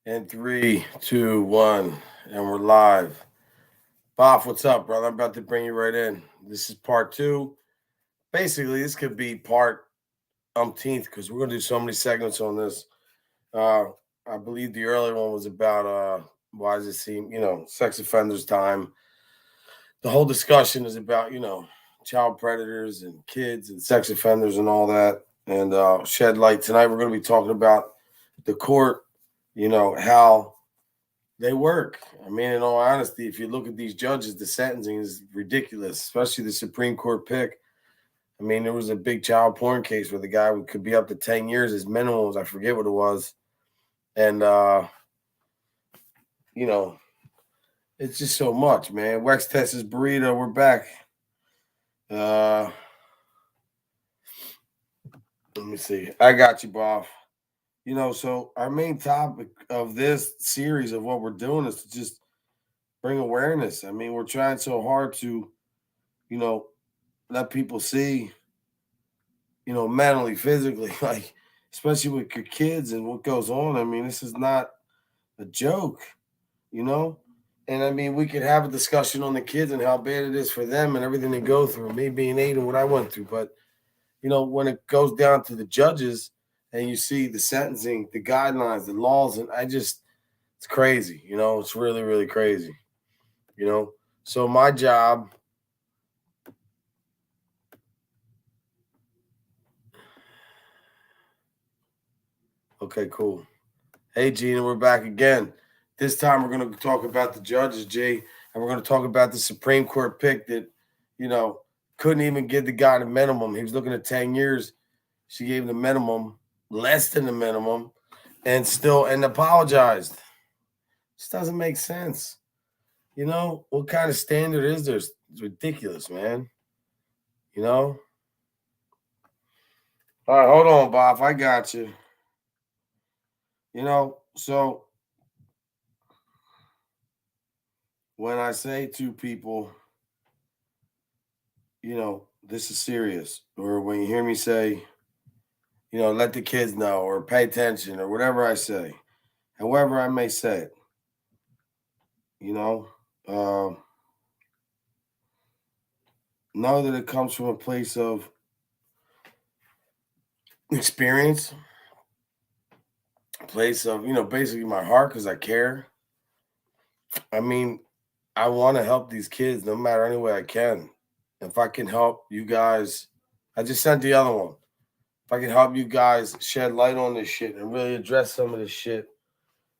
And three, two, one, and we're live. Boff, what's up, brother? I'm about to bring you right in. This is part two. Basically, this could be part umpteenth because we're gonna do so many segments on this. Uh, I believe the earlier one was about why does it seem, sex offenders time. The whole discussion is about, child predators and kids and sex offenders and all that. And shed light tonight. We're gonna be talking about the court, how they work. I mean, in all honesty, if you look at these judges, the sentencing is ridiculous, especially the Supreme Court pick. I mean, there was a big child porn case where the guy could be up to 10 years. His minimum was, I forget what it was. And, you know, it's just so much, man. Wex Texas Burrito, we're back. Let me see. I got you, Bob. So our main topic of this series of what we're doing is to just bring awareness. I mean, we're trying so hard to, you know, let people see, mentally, physically, like especially with your kids and what goes on. I mean, this is not a joke, you know? And I mean, we could have a discussion on the kids and how bad it is for them and everything they go through, me being eight and what I went through. But, when it goes down to the judges and you see the sentencing, the guidelines, the laws, and it's crazy, it's really, really crazy, So my job. Okay, cool. Hey, Gina, we're back again. This time we're going to talk about the judges, Jay, and we're going to talk about the Supreme Court pick that, couldn't even give the guy the minimum. He was looking at 10 years. She gave him the minimum, less than the minimum, and apologized. This doesn't make sense. What kind of standard is there? It's ridiculous, man. All right, hold on, Bob. I got you. So when I say to people, this is serious, or when you hear me say, let the kids know, or pay attention, or whatever I say, however I may say it, you know, um, know that it comes from a place of experience, a place of, basically my heart because I care. I mean, I want to help these kids no matter any way I can. If I can help you guys, I just sent the other one. If I can help you guys shed light on this shit and really address some of this shit,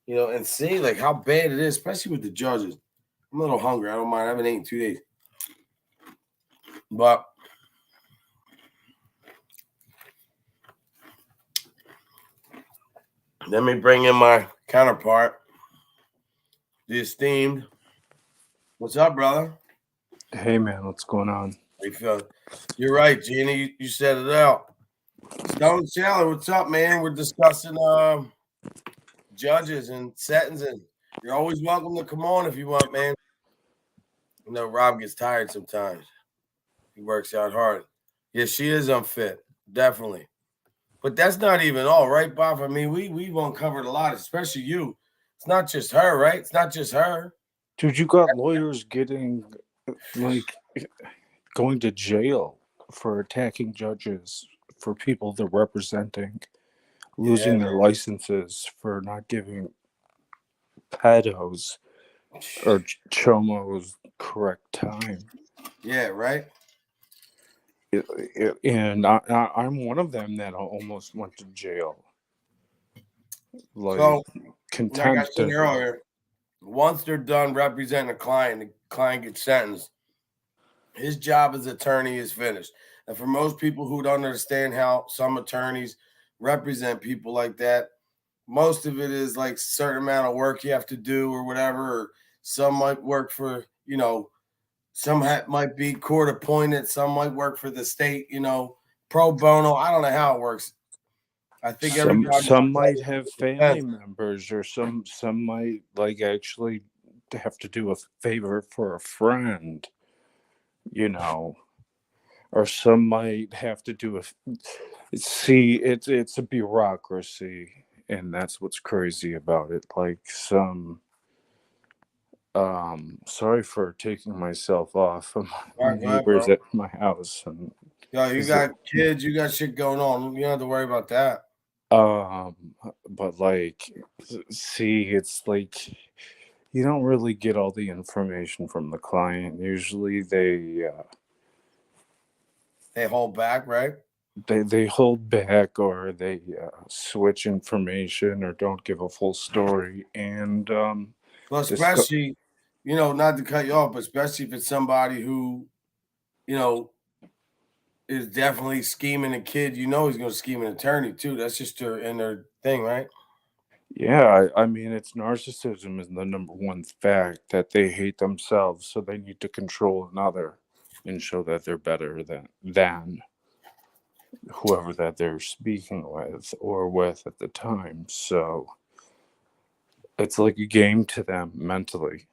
and see like how bad it is, especially with the judges. I'm a little hungry. I don't mind. I haven't eaten in 2 days. But let me bring in my counterpart, the esteemed. What's up, brother? Hey man, what's going on? How you feeling? You're right, Jeannie. You said it out. Stone Sailor, what's up, man? We're discussing judges and sentencing. You're always welcome to come on if you want, man. Rob gets tired sometimes. He works out hard. Yeah, she is unfit, definitely. But that's not even all, right, Bob? I mean, we've uncovered a lot, especially you. It's not just her, right? It's not just her. Dude, you got lawyers getting like going to jail for attacking judges, for people they're representing, Yeah, losing their licenses for not giving pedos or chomos correct time. yeah, right. And I'm one of them that almost went to jail. Like So, like I contempt said of earlier, once they're done representing a client, the client gets sentenced. His job as attorney is finished. And for most people who don't understand how some attorneys represent people like that, most of it is like a certain amount of work you have to do or whatever. Or some might work for, some might be court appointed, some might work for the state, pro bono. I don't know how it works. I think everybody some might plays have it family depends. members, or some might like actually have to do a favor for a friend, you know, or some might have to do a see it's a bureaucracy. and that's what's crazy about it. Like some sorry for taking myself off of All my right, go ahead, neighbors bro. at my house and Yo, you is it, got kids, you got shit going on. You don't have to worry about that. um but like see, it's like you don't really get all the information from the client. Usually They hold back, right? they hold back, or they switch information, or don't give a full story. And Well, this co- especially, not to cut you off, but especially if it's somebody who, you know, is definitely scheming a kid, he's going to scheme an attorney too. That's just their thing, right? Yeah, I mean, it's narcissism is the number one fact, that they hate themselves, so they need to control another and show that they're better than whoever that they're speaking with or with at the time. So it's like a game to them mentally.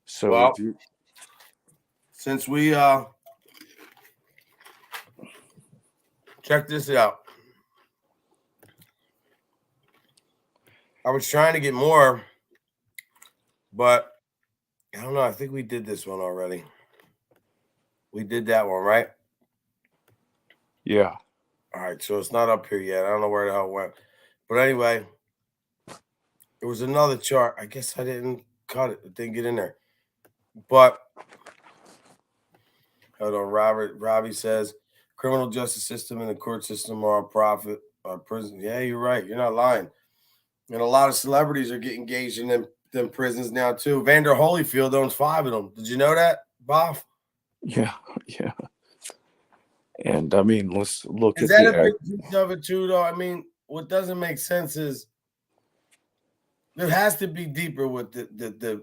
So if Well, you, since we check this out, I was trying to get more, but I don't know. I think we did this one already. We did that one, right? yeah, All right, so it's not up here yet. I don't know where the hell it went. But anyway, there was another chart. I guess I didn't cut it. It didn't get in there. But hold on, Robbie says criminal justice system and the court system are a profit. Prison. Yeah, you're right. You're not lying. And a lot of celebrities are getting engaged in them prisons now too. Vander Holyfield owns 5 of them. Did you know that, Bob? yeah, yeah. And I mean, let's look Is at that the a big piece of it too, though? I mean, what doesn't make sense is there has to be deeper with the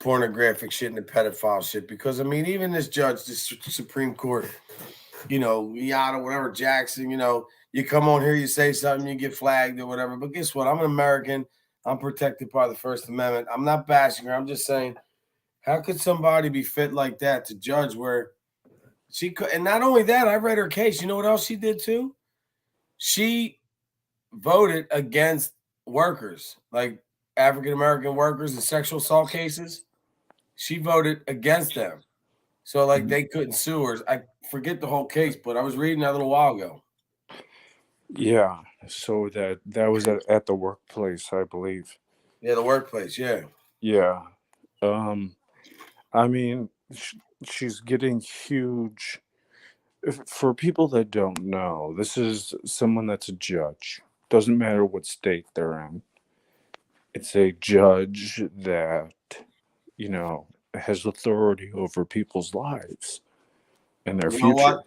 pornographic shit and the pedophile shit, because I mean, even this judge, this Supreme Court, Yada, whatever, Jackson, you come on here, you say something, you get flagged or whatever. But guess what? I'm an American. I'm protected by the First Amendment. I'm not bashing her. I'm just saying, how could somebody be fit like that to judge where she could? And not only that, I read her case. You know what else she did too? She voted against workers, like African American workers in sexual assault cases. She voted against them. So like they couldn't sue her. I forget the whole case, but I was reading that a little while ago. Yeah, so that was at the workplace, I believe. Yeah, the workplace. Yeah. Yeah. I mean, she's getting huge. For people that don't know, this is someone that's a judge. Doesn't matter what state they're in. It's a judge that, you know, has authority over people's lives and their You know future. what?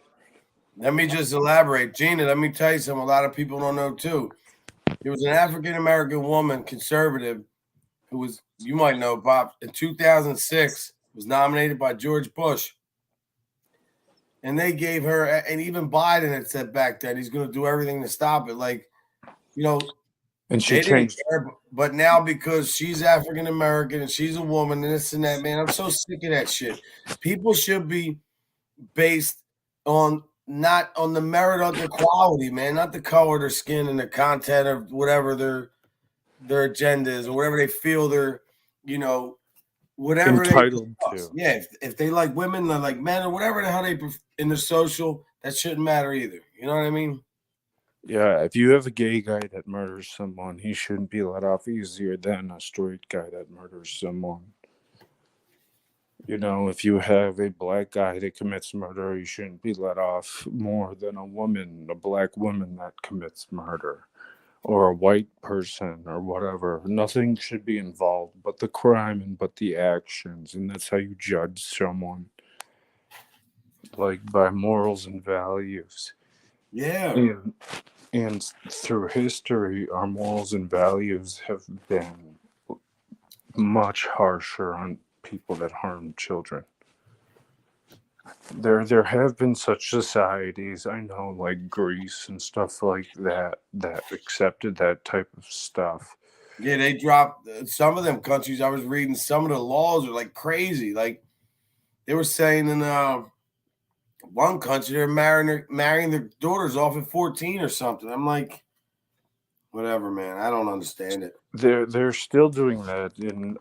Let me just elaborate. Gina, let me tell you something a lot of people don't know too. There was an African American woman, conservative, who was, you might know, Bob, in 2006, was nominated by George Bush. And they gave her, and even Biden had said back then he's going to do everything to stop it. Like, you know, And she they didn't changed. care. But now because she's African American and she's a woman and this and that, man, I'm so sick of that shit. People should be based on not on the merit of their quality, man, not the color of their skin and the content of whatever their agenda is or whatever they feel they're, you know, whatever they Entitled discuss. to. Yeah, if they like women, they like men, or whatever the hell they in the social, that shouldn't matter either. You know what I mean? Yeah, if you have a gay guy that murders someone, he shouldn't be let off easier than a straight guy that murders someone. You know, if you have a black guy that commits murder, he shouldn't be let off more than a black woman that commits murder, or a white person, or whatever. Nothing should be involved but the crime and but the actions, and that's how you judge someone, like by morals and values. Yeah. And through history, our morals and values have been much harsher on people that harm children. There have been such societies, I know, like Greece and stuff like that, that accepted that type of stuff. Yeah, they dropped some of them countries. I was reading some of the laws are like crazy. Like they were saying in one country they're marrying their daughters off at 14 or something. I'm like, Whatever, man. I don't understand it. They're still doing that in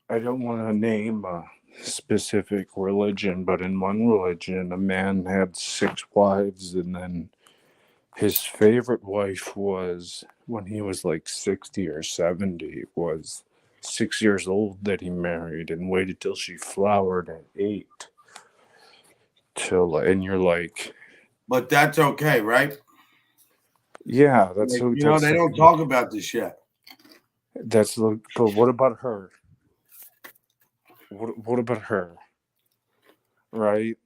I don't want to name a specific religion, but in one religion, a man had 6 wives, and then his favorite wife was when he was like 60 or 70, was 6 years old that he married and waited till she flowered at 8. And you're like, But that's okay, right? yeah, that's Like, so. you know, they don't talk about this yet. That's like, but what about her? What about her? Right?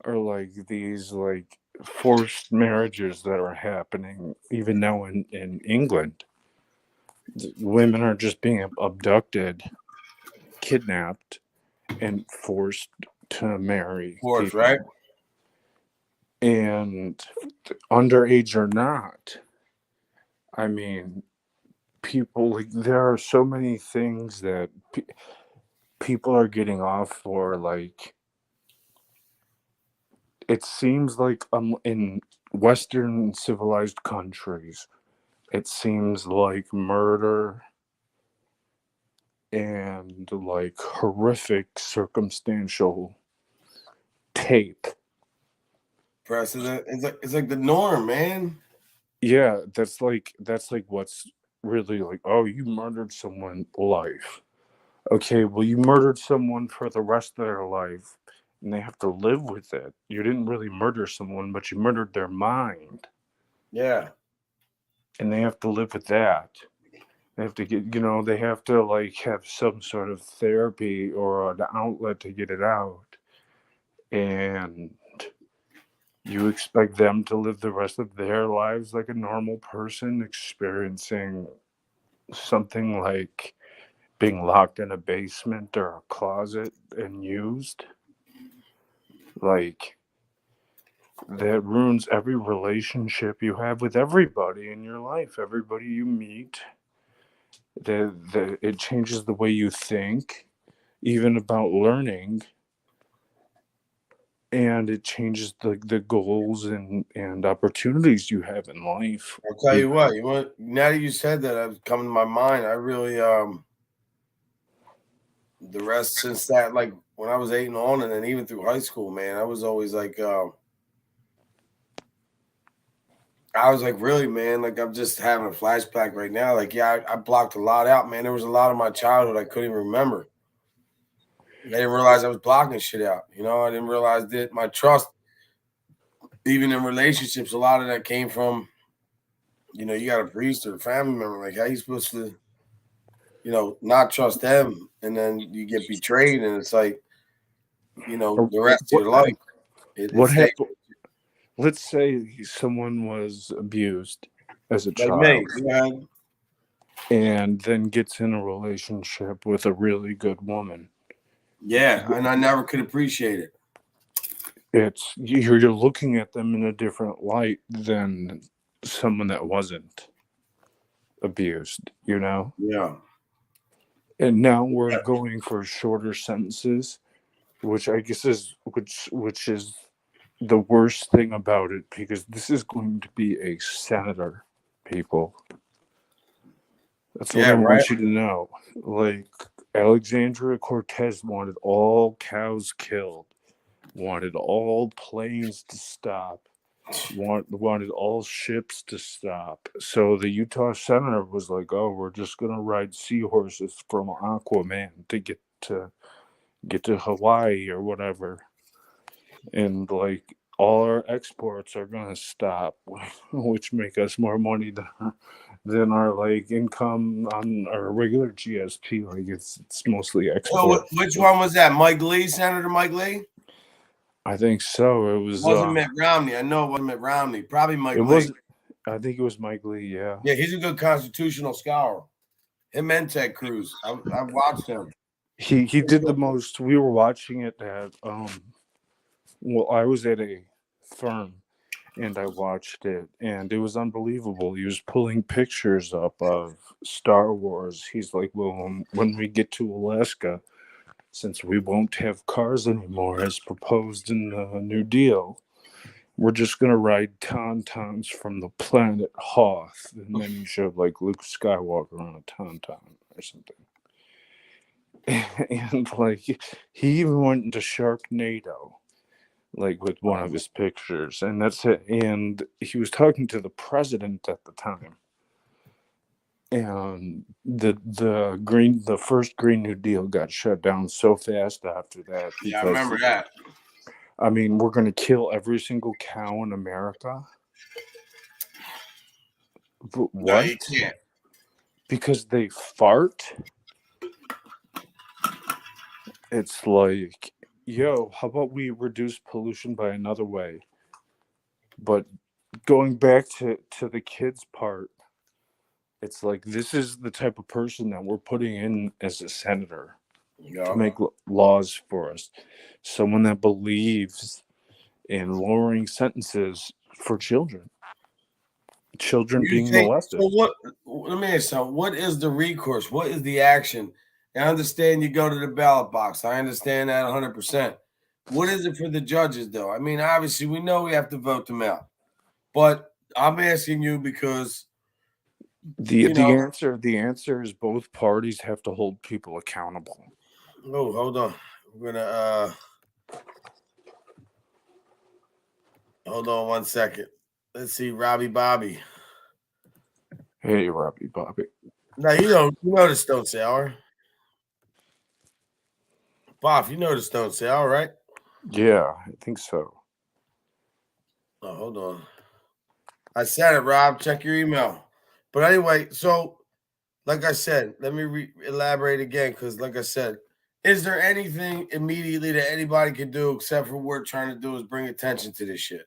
Or like these like forced marriages that are happening even now in England. Women are just being abducted, kidnapped, and forced to marry Force, people. right? And underage or not, I mean, people, like, there are so many things that people are getting off for. Like, it seems like in Western civilized countries, it seems like murder and like horrific circumstantial tape. Precedent. It's like the norm, man. Yeah, that's like what's really like, oh, you murdered someone, life. Okay, well, you murdered someone for the rest of their life and they have to live with it. You didn't really murder someone, but you murdered their mind. Yeah. And they have to live with that. They have to get, they have to like have some sort of therapy or an outlet to get it out. And you expect them to live the rest of their lives like a normal person experiencing something like being locked in a basement or a closet and used? Like, that ruins every relationship you have with everybody in your life, everybody you meet. It changes the way you think, even about learning, and it changes the goals and opportunities you have in life. I'll tell you what, now that you said that, it's coming to my mind. I really the rest since that, like when I was 8 and on, and then even through high school, man, I was always like I was like, really, man, like I'm just having a flashback right now. Like, yeah, I blocked a lot out, man. There was a lot of my childhood I couldn't even remember. I didn't realize I was blocking shit out. I didn't realize that my trust, even in relationships, a lot of that came from, you got a priest or a family member. Like, how you supposed to, not trust them, and then you get betrayed, and it's like, the rest of your life, it What stays happened? Let's say someone was abused as a like child, me. and then gets in a relationship with a really good woman. Yeah, and I never could appreciate it. You're looking at them in a different light than someone that wasn't abused, Yeah. And now we're going for shorter sentences, which I guess is which is the worst thing about it, because this is going to be a senator, people. That's what I want you to know. Like, Alexandria Cortez wanted all cows killed, wanted all planes to stop, wanted all ships to stop. So the Utah senator was like, "Oh, we're just gonna ride seahorses from Aquaman to get to Hawaii or whatever, and like all our exports are gonna stop, which make us more money than our like income on our regular GSP. Like, it's mostly export." So which one was that? Mike Lee, Senator Mike Lee? I think so. It wasn't Mitt Romney. I know it wasn't Mitt Romney. Probably Mike Lee. I think it was Mike Lee. Yeah. Yeah, he's a good constitutional scholar. Him and Ted Cruz. I've watched him. He did the most. We were watching it at well, I was at a firm and I watched it, and it was unbelievable. He was pulling pictures up of Star Wars. He's like, well, when we get to Alaska, since we won't have cars anymore as proposed in the New Deal, we're just gonna ride tauntauns from the planet Hoth, and then he showed like Luke Skywalker on a tauntaun or something. And like he even went into Sharknado, like with one of his pictures, and that's it. And he was talking to the president at the time, and the first Green New Deal got shut down so fast after that Yeah, I because remember that. I mean we're gonna kill every single cow in America. But No, you what? can't. Because they fart? It's like, yo, how about we reduce pollution by another way? But going back to the kids part, it's like this is the type of person that we're putting in as a senator to Yeah. make laws for us. Someone that believes in lowering sentences for children You being think molested. so? What? Let me ask you something. What is the recourse? What is the action? I understand you go to the ballot box. I understand that 100%. What is it for the judges, though? I mean, obviously, we know we have to vote them out, but I'm asking you because The you the know. answer the answer is both parties have to hold people accountable. Oh, hold on. We're gonna hold on 1 second. Let's see, Robbie Bobby. Hey, Robbie Bobby. Now you know the Stone Sour. Bob, you know the Stone Sour, right? Yeah, I think so. Oh, hold on. I said it, Rob. Check your email. But anyway, so like I said, let me elaborate again because, like I said, is there anything immediately that anybody can do except for what we're trying to do is bring attention to this shit?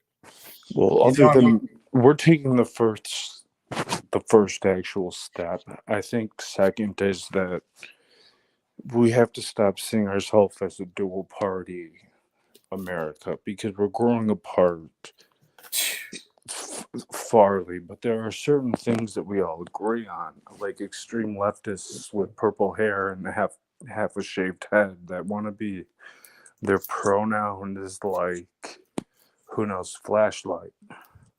Well, You other know, than we're taking the first actual step. I think second is that we have to stop seeing ourselves as a dual party America because we're growing apart farly, but there are certain things that we all agree on, like extreme leftists with purple hair and half a shaved head that want to be their pronoun is like who knows flashlight.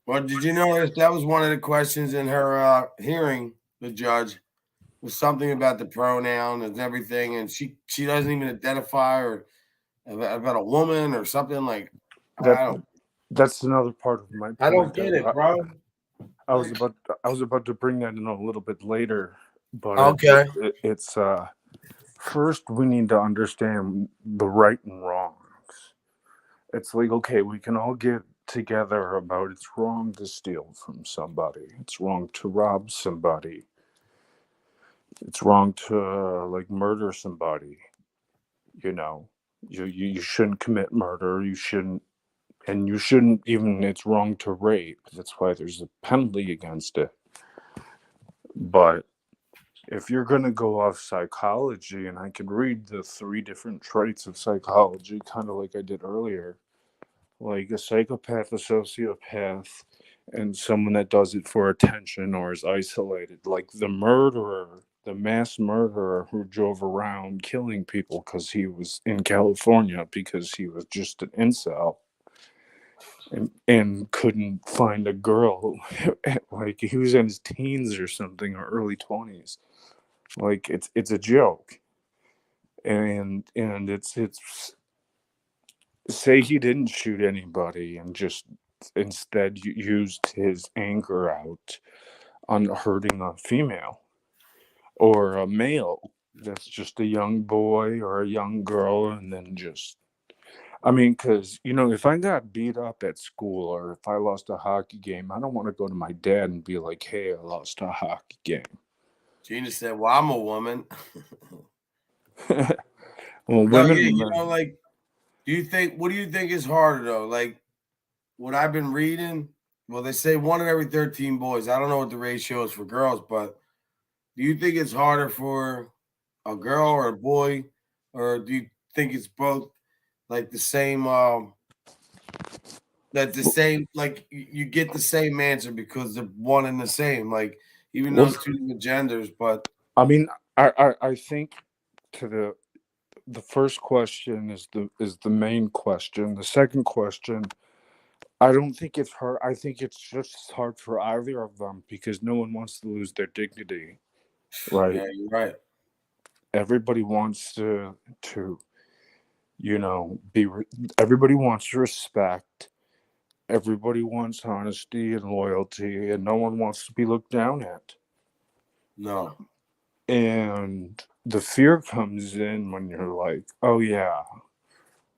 well, did you notice that was one of the questions in her hearing? The judge was something about the pronoun and everything, and she doesn't even identify or about a woman or something like. That I don't. that's another part of my I don't point. get it, bro. I was Like, about I was about to bring that in a little bit later, but okay. it's first we need to understand the right and wrongs. It's like okay, we can all get together about it's wrong to steal from somebody, it's wrong to rob somebody, it's wrong to like murder somebody. You know, you shouldn't commit murder. You shouldn't, and you shouldn't even. It's wrong to rape. That's why there's a penalty against it. But if you're going to go off psychology, and I could read the three different traits of psychology, kind of like I did earlier, like a psychopath, a sociopath, and someone that does it for attention or is isolated, like the murderer, the mass murderer who drove around killing people because he was in California because he was just an incel and couldn't find a girl. Like he was in his teens or something or early 20s. Like it's a joke. And it's say he didn't shoot anybody and just instead used his anger out on hurting a female or a male that's just a young boy or a young girl and then just I mean, because, if I got beat up at school or if I lost a hockey game, I don't want to go to my dad and be like, hey, I lost a hockey game. Gina said, "Well, I'm a woman." Well, No, yeah, women, like, what do you think is harder though? Like, what I've been reading, well, they say one in every 13 boys. I don't know what the ratio is for girls, but do you think it's harder for a girl or a boy, or do you think it's both like the same? That the same, like you get the same answer because they're one and the same, like even though well, it's two different genders. But I mean, I think to the first question is the main question. The second question I don't think it's hard. I think it's just hard for either of them because no one wants to lose their dignity, right? Yeah, you're right. Everybody wants to everybody wants respect. Everybody wants honesty and loyalty, and no one wants to be looked down at. No. And the fear comes in when you're like, oh, yeah,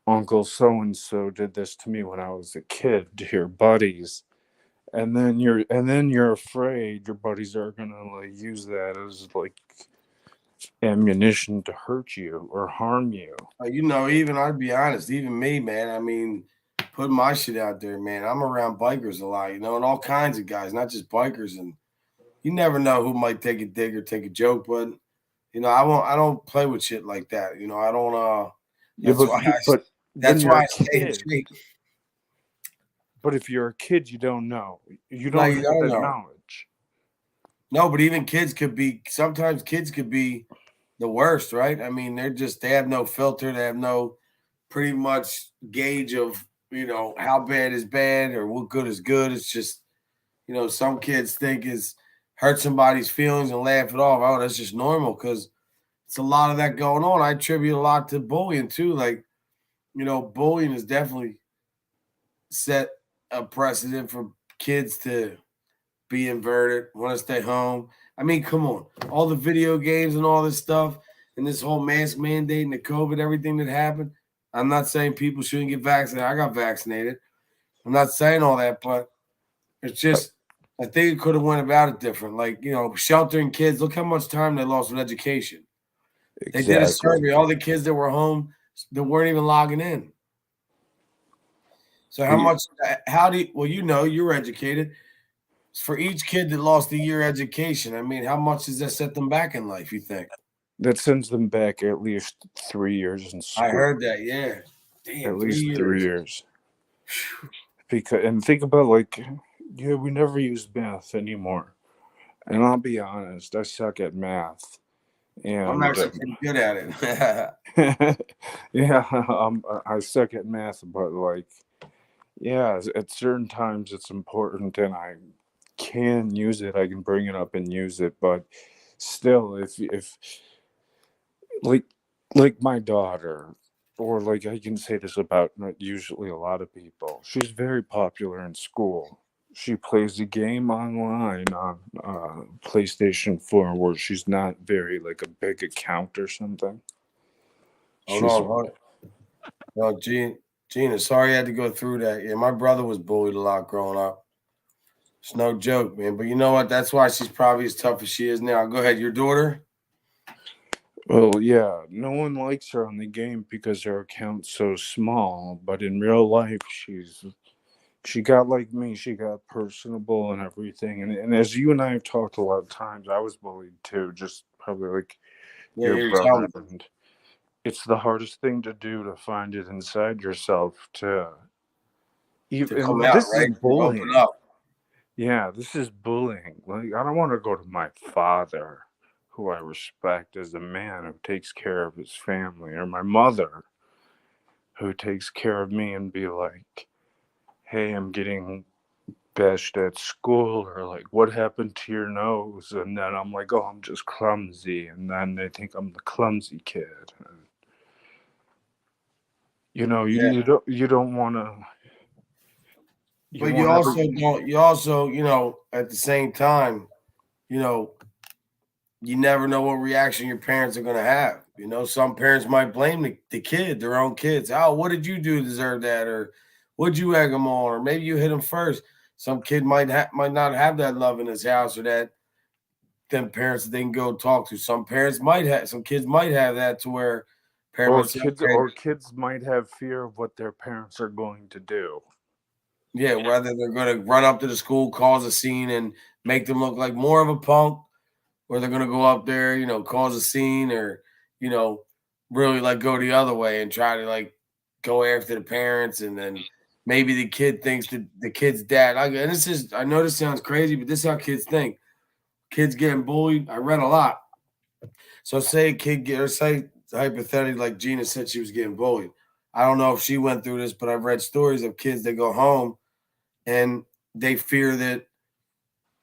Uncle so and so did this to me when I was a kid to your buddies. And then you're afraid your buddies are gonna like use that as like ammunition to hurt you or harm you. Even I'd be honest, even me, man. I mean, put my shit out there, man. I'm around bikers a lot, and all kinds of guys, not just bikers. And you never know who might take a dig or take a joke, but I don't play with shit like that. I don't Yeah, that's but why but when that's you're why a I stay in kid, shape. but if you're a kid, you don't know. You No, don't you have don't that know. knowledge. No, but even sometimes kids could be the worst, right? I mean, they have no filter, they have no pretty much gauge of, how bad is bad or what good is good. It's just, some kids think is hurt somebody's feelings and laugh it off. Oh, that's just normal because it's a lot of that going on. I attribute a lot to bullying too. Like, bullying has definitely set a precedent for kids to be inverted, want to stay home. I mean, come on. All the video games and all this stuff and this whole mask mandate and the COVID, everything that happened. I'm not saying people shouldn't get vaccinated. I got vaccinated. I'm not saying all that, but it's just I think it could have went about it different. Like, sheltering kids. Look how much time they lost with education. They did a Exactly. survey. All the kids that were home that weren't even logging in. So Yeah, you're educated. For each kid that lost a year education, I mean, how much does that set them back in life, you think? that sends them back at least 3 years in I school. heard that, yeah. At Damn, three least three years. years. Because and think about like, yeah, we never use math anymore. And I'll be honest, I suck at math. I'm And actually pretty good at it. yeah, I suck at math, but like, yeah, at certain times it's important, and I can use it. I can bring it up and use it, but still, if like my daughter, or like I can say this about not usually a lot of people, she's very popular in school. She plays a game online on PlayStation 4 where she's not very like a big account or something. Hold She's on, hold on. No, Gina, sorry you had to go through that. Yeah, my brother was bullied a lot growing up. It's no joke, man. But you know what? That's why she's probably as tough as she is now. Go ahead, your daughter. Well, yeah, no one likes her on the game because her account's so small, but in real life she got like me, she got personable and everything. And as you and I have talked a lot of times, I was bullied too, just probably like Yeah, your here, tell brother. me And it's the hardest thing to do to find it inside yourself to to even come out, this is right? To open bullying. up. Yeah, this is bullying. Like, I don't want to go to my father, who I respect as a man who takes care of his family, or my mother, who takes care of me, and be like, hey, I'm getting bashed at school, or like, what happened to your nose? And then I'm like, oh, I'm just clumsy. And then they think I'm the clumsy kid. And, Yeah. you don't want to, you But won't ever. you also, at the same time, you know, you never know what reaction your parents are going to have. Some parents might blame the kid, their own kids. Oh, what did you do to deserve that? Or would you egg them on? Or maybe you hit them first. Some kid might not have that love in his house or that them parents that they can go talk to. Some kids might have that to where Or parents might say, kids, okay, or kids might have fear of what their parents are going to do. yeah, whether they're going to run up to the school, cause a scene, and make them look like more of a punk, or they're going to go up there, cause a scene, or you know, really like go the other way and try to like go after the parents, and then maybe the kid thinks that the kid's dad. And I know this sounds crazy, but this is how kids think. Kids getting bullied. I read a lot. So say a kid get, or say hypothetically, like Gina said, she was getting bullied. I don't know if she went through this, but I've read stories of kids that go home. and they fear that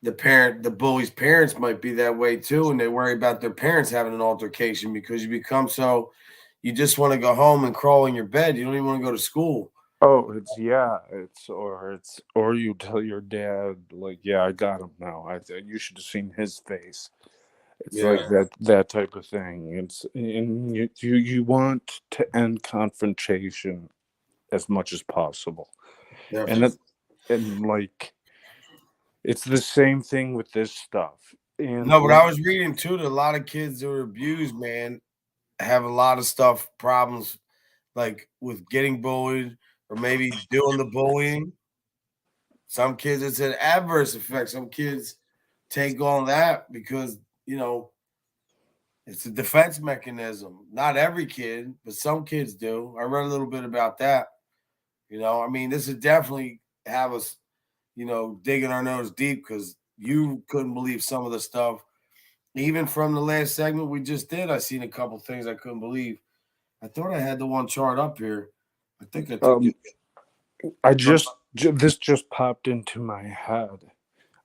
the bully's parents might be that way too, and they worry about their parents having an altercation because you become so you just want to go home and crawl in your bed. You don't even want to go to school. Oh, or you tell your dad like, yeah, I got him now. You should have seen his face. It's like Yeah, that type of thing. And you want to end confrontation as much as possible, and definitely. like it's the same thing with this stuff. And No, but I was reading too that a lot of kids that were abused, man, have a lot of stuff, problems like with getting bullied or maybe doing the bullying. Some kids, it's an adverse effect. Some kids take on that because, it's a defense mechanism. Not every kid, but some kids do. I read a little bit about that. I mean, this would definitely have us, digging our nose deep because you couldn't believe some of the stuff. Even from the last segment we just did, I seen a couple things I couldn't believe. I thought I had the one chart up here. I think I took it. this just popped into my head.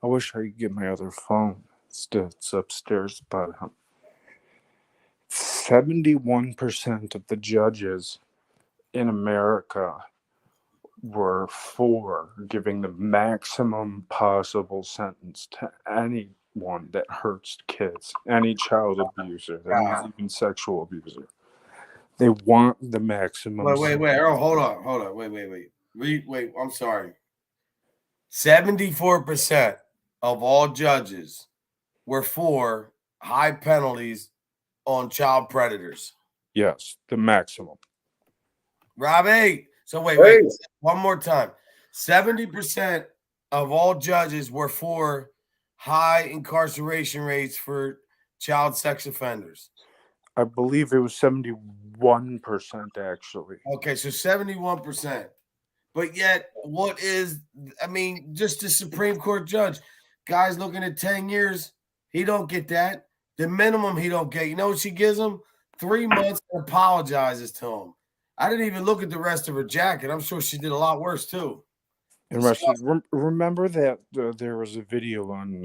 I wish I could get my other phone. It's upstairs, but 71% of the judges in America were for giving the maximum possible sentence to anyone that hurts kids, any child abuser, even sexual abuser. They want the maximum. Wait, Earl, hold on. Wait, I'm sorry. 74% of all judges were for high penalties on child predators. Yes, the maximum. Robbie. So wait, one more time. 70% of all judges were for high incarceration rates for child sex offenders. I believe it was 71% actually. Okay, so 71%. But yet, just the Supreme Court judge, guy's looking at 10 years, he don't get that. The minimum he don't get, you know what she gives him? 3 months and apologizes to him. I didn't even look at the rest of her jacket. I'm sure she did a lot worse too. And remember that there was a video on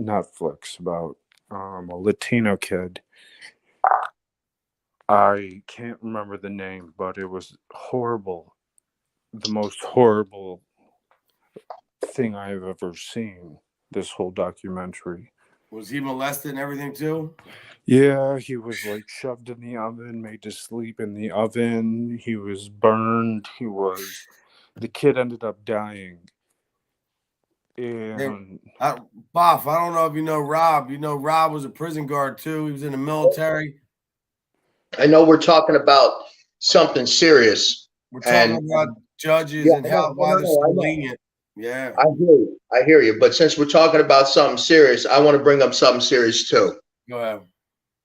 Netflix about a Latino kid. I can't remember the name, but it was horrible. The most horrible thing I've ever seen. This whole documentary. Was he molested and everything too? Yeah, he was like shoved in the oven, made to sleep in the oven. He was burned. The kid ended up dying. And Boff, I don't know if you know Rob. You know Rob was a prison guard too. He was in the military. I know we're talking about something serious. We're talking about judges and why they're so lenient. Yeah. I hear you. But since we're talking about something serious, I want to bring up something serious too. Go ahead.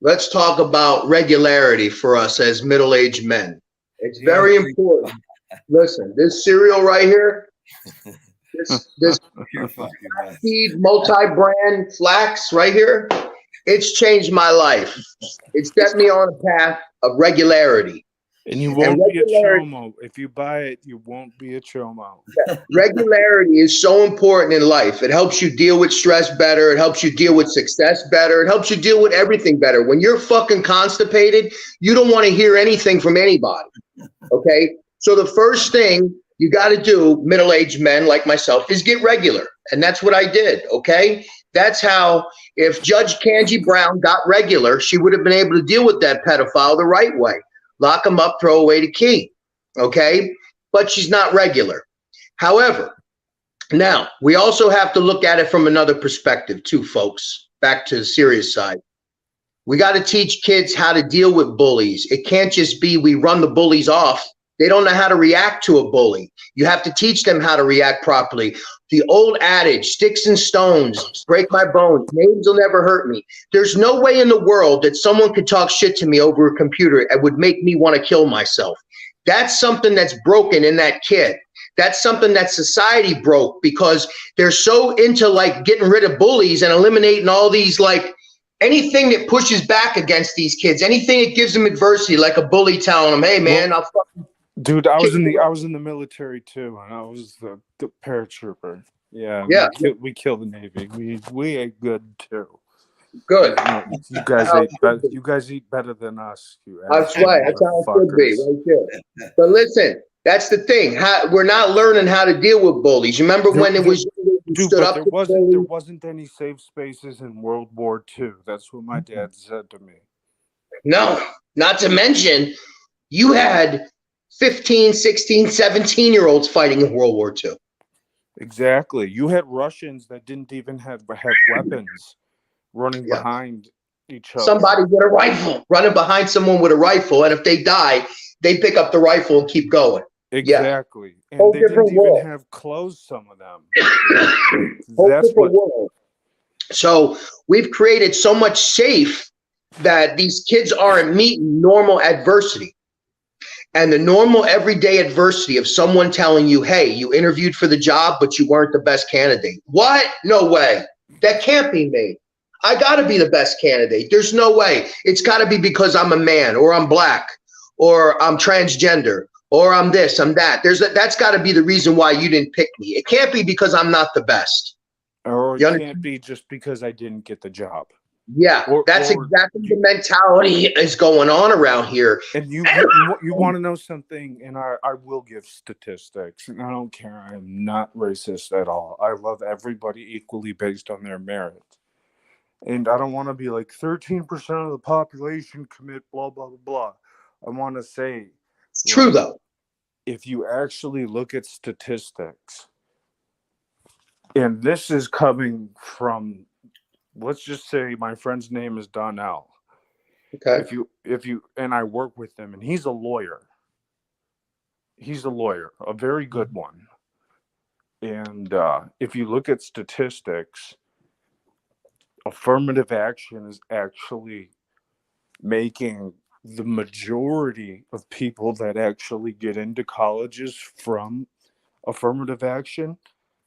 Let's talk about regularity for us as middle-aged men. It's very important. Listen, this cereal right here, this multi-brand flax right here, it's changed my life. It's set me on a path of regularity. And you won't be a chomo. If you buy it, you won't be a chomo. Regularity is so important in life. It helps you deal with stress better. It helps you deal with success better. It helps you deal with everything better. When you're fucking constipated, you don't want to hear anything from anybody. Okay? So the first thing you got to do, middle-aged men like myself, is get regular. And that's what I did. Okay? That's how, if Judge Kanji Brown got regular, she would have been able to deal with that pedophile the right way. Lock him up, throw away the key. Okay? But she's not regular. However, now we also have to look at it from another perspective too, folks. Back to the serious side. We got to teach kids how to deal with bullies. It can't just be we run the bullies off. They don't know how to react to a bully. You have to teach them how to react properly. The old adage, sticks and stones break my bones. Names will never hurt me. There's no way in the world that someone could talk shit to me over a computer and would make me want to kill myself. That's something that's broken in that kid. That's something that society broke because they're so into like getting rid of bullies and eliminating all these like anything that pushes back against these kids, anything that gives them adversity, like a bully telling them, hey man, I'll fucking Dude, I was Kids- in the military too, and I was the paratrooper. Yeah, Yeah. we killed the Navy. We ate good too. Good. You guys How ate it should better. be. You guys eat better than us. You That's asshole right. That's how it should be. motherfuckers. Right there. But listen, that's the thing. We're not learning how to deal with bullies. You remember when it was you Dude, stood but up there to bullies? wasn't any safe spaces in World War II. That's what my dad said to me. No, not to mention you had 15, 16, 17-year-olds fighting in World War II. Exactly. You had Russians that didn't even have weapons running Yeah. behind each other. Somebody with a rifle, running behind someone with a rifle, and if they die, they pick up the rifle and keep going. Exactly. And Whole they didn't different even world. have clothes, some of them. Whole That's different what world. So we've created so much safe that these kids aren't meeting normal adversity. And the normal everyday adversity of someone telling you, hey, you interviewed for the job, but you weren't the best candidate. What? No way. That can't be me. I got to be the best candidate. There's no way. It's got to be because I'm a man, or I'm black, or I'm transgender, or I'm this, I'm that. That's got to be the reason why you didn't pick me. It can't be because I'm not the best. or it You can't understand? be just because I didn't get the job. Yeah, that's Or exactly the mentality is going on around here. And you want to know something, and I will give statistics, and I don't care. I'm not racist at all. I love everybody equally based on their merit. And I don't want to be like 13% of the population commit blah, blah, blah, blah. I want to say, It's true, though. if you actually look at statistics, and this is coming from, let's just say my friend's name is Donnell. Okay. If you and I work with him, and he's a lawyer. He's a lawyer, a very good one. And if you look at statistics, affirmative action is actually making the majority of people that actually get into colleges from affirmative action,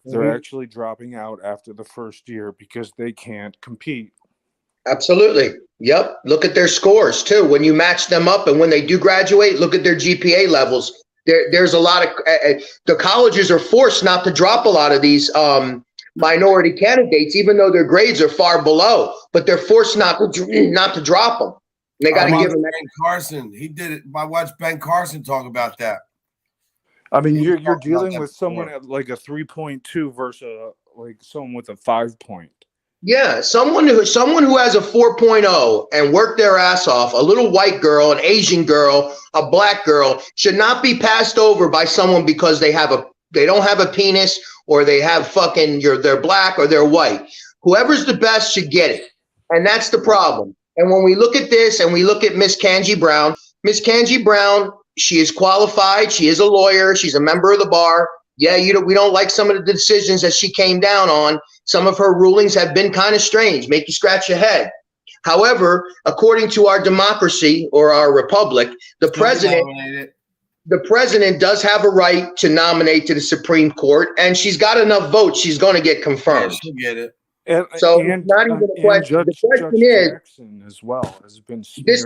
they're actually dropping out after the first year because they can't compete. Absolutely. Yep. Look at their scores too. When you match them up, and when they do graduate, look at their GPA levels. There's a lot of the colleges are forced not to drop a lot of these minority candidates, even though their grades are far below. But they're forced not to drop them. And they got to give them. Ben Carson. He did it. I watched Ben Carson talk about that. I mean, you're talked about dealing that with someone before. at like a 3.2 versus like someone with a 5 point. Yeah, someone who has a 4.0 and worked their ass off, a little white girl, an Asian girl, a black girl, should not be passed over by someone because they don't have a penis, or they have they're black or they're white. Whoever's the best should get it. And that's the problem. And when we look at this and we look at Miss Kanji Brown, she is qualified. She is a lawyer. She's a member of the bar. Yeah, we don't like some of the decisions that she came down on. Some of her rulings have been kind of strange, make you scratch your head. However, according to our democracy or our republic, the president does have a right to nominate to the Supreme Court, and she's got enough votes. She's going to get confirmed. Yeah, she'll get it. So it's not even a question. The question is, Jackson as well has been this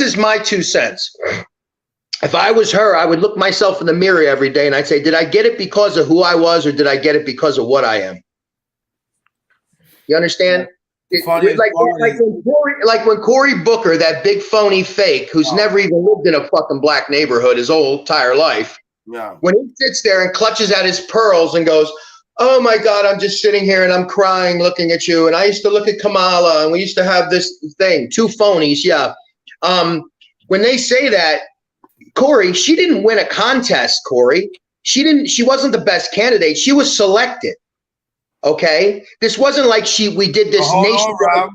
is my 2 cents. If I was her, I would look myself in the mirror every day and I'd say, did I get it because of who I was, or did I get it because of what I am? You understand? Like when Cory Booker, that big phony fake who's never even lived in a fucking black neighborhood his whole entire life. Yeah. When he sits there and clutches at his pearls and goes, oh my God, I'm just sitting here and I'm crying looking at you. And I used to look at Kamala and we used to have this thing, 2 phonies. Yeah. When they say that, Cory, she didn't win a contest, Cory. She wasn't the best candidate. She was selected. Okay? This wasn't like we did this nationwide.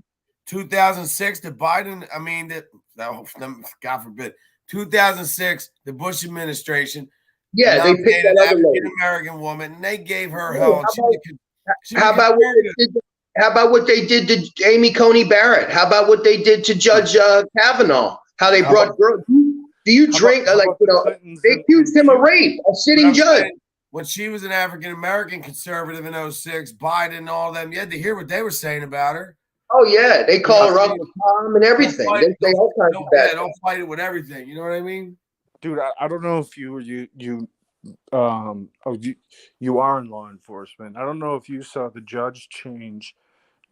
2006, the Biden, I mean, God forbid, 2006, the Bush administration. Yeah, they picked that other lady. African-American woman, and they gave her hell. How about what they did to Amy Coney Barrett? How about what they did to Judge Kavanaugh? How they brought girls. Do you drink they accused him of rape, a sitting judge. When she was an African-American conservative in 06, Biden and all them, you had to hear what they were saying about her. Oh, yeah. They call her Uncle Tom and everything. They say all kinds of bad. Don't fight it with everything. You know what I mean? dude, I don't know if you are in law enforcement. I don't know if you saw the judge change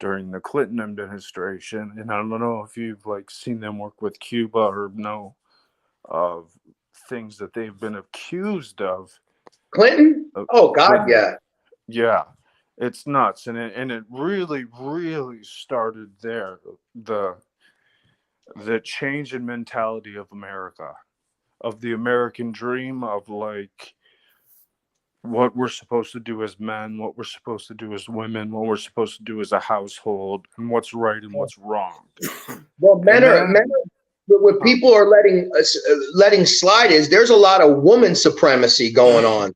during the Clinton administration, and I don't know if you've like seen them work with Cuba or know of things that they've been accused of. Clinton? Oh God, Clinton. yeah. Yeah, it's nuts, and it really started there. The change in mentality of America, of the American dream, of like what we're supposed to do as men, what we're supposed to do as women, what we're supposed to do as a household, and what's right and what's wrong. Well, men are what people are letting slide is there's a lot of woman supremacy going on.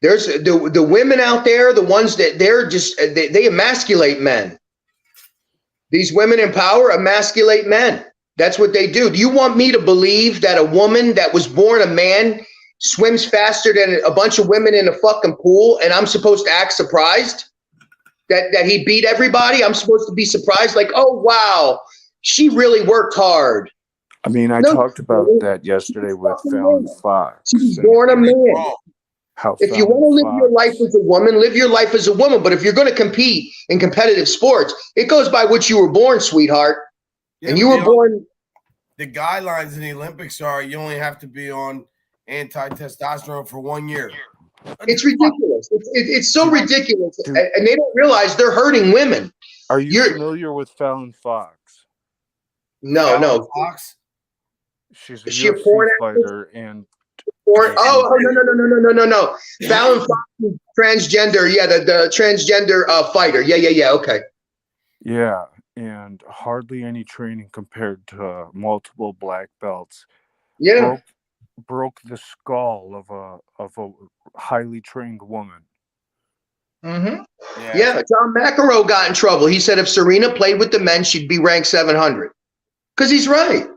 There's the women out there, the ones that they emasculate men. These women in power emasculate men. That's what they do. Do you want me to believe that a woman that was born a man swims faster than a bunch of women in a fucking pool, and I'm supposed to act surprised that he beat everybody? I'm supposed to be surprised, like, oh wow, she really worked hard. I mean, I talked about that yesterday with Fallon Fox. She was born a man. If you want to live your life as a woman, live your life as a woman. But if you're going to compete in competitive sports, it goes by which you were born, sweetheart. Yeah, and you were born. The guidelines in the Olympics are you only have to be on anti-testosterone for 1 year. It's ridiculous. It's so ridiculous. Dude. And they don't realize they're hurting women. Are you familiar with Fallon Fox? No, no. Fox? She's a UFC fighter and no. Fallon Fox, transgender. Yeah, the transgender fighter. Yeah. Okay. Yeah, and hardly any training compared to multiple black belts. Yeah. Broke the skull of a highly trained woman. Mm-hmm. Yeah. John McEnroe got in trouble. He said if Serena played with the men, she'd be ranked 700. Because he's right.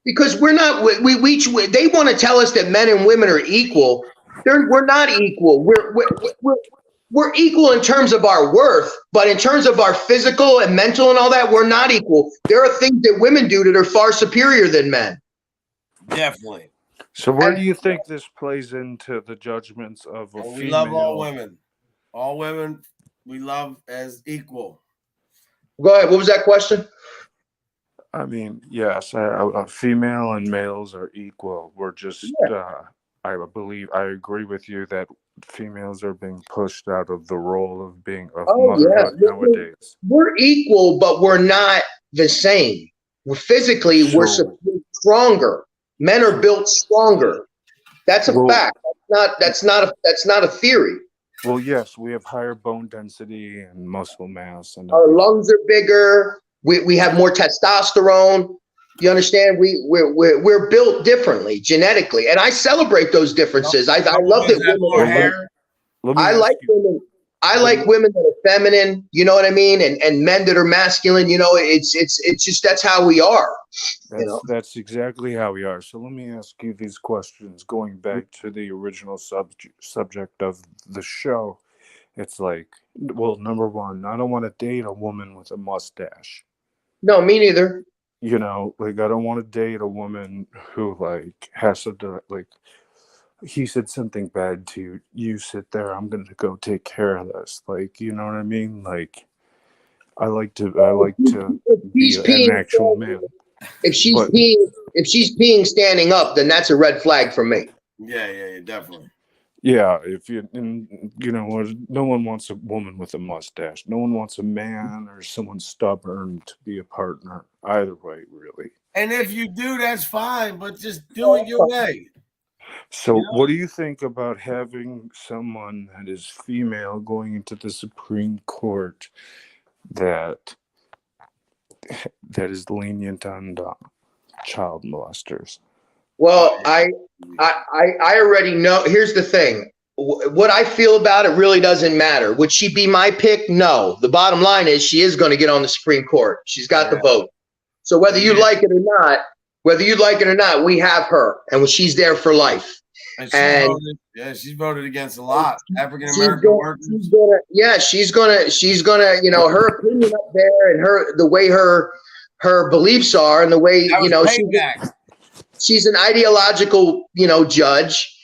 Because we're not. They want to tell us that men and women are equal. We're not equal. We're equal in terms of our worth, but in terms of our physical and mental and all that, we're not equal. There are things that women do that are far superior than men. Definitely. So where do you think this plays into the judgments of a female? We love all women. All women we love as equal. Go ahead. What was that question? I mean, yes, female and males are equal. We're just, I agree with you that females are being pushed out of the role of being motherhood nowadays. We're equal, but we're not the same. We're stronger. Men are built stronger. That's a fact. That's not a theory. Well, yes, we have higher bone density and muscle mass, and our lungs are bigger. We have more testosterone. You understand? We're built differently genetically, and I celebrate those differences. I love that women. I like women. I like women that are feminine. You know what I mean? And men that are masculine. You know, it's just that's how we are. That's exactly how we are. So let me ask you these questions. Going back to the original subject of the show, it's like, well, number one, I don't want to date a woman with a mustache. No, me neither. You know, like I don't want to date a woman who like has to like. He said something bad to you. You sit there. I'm going to go take care of this. Like, you know what I mean? Like, I like to be an actual man. If she's peeing standing up, then that's a red flag for me. Yeah, definitely. Yeah, no one wants a woman with a mustache. No one wants a man or someone stubborn to be a partner. Either way, really. And if you do, that's fine, but just do it your way. So what do you think about having someone that is female going into the Supreme Court that is lenient on child molesters? Well, I already know. Here's the thing. What I feel about it really doesn't matter. Would she be my pick? No. The bottom line is she is going to get on the Supreme Court. She's got the vote. So whether you like it or not, we have her, and she's there for life. And she's voted against a lot African American workers. She's gonna, her opinion up there and the way her beliefs are and the way she's an ideological, judge.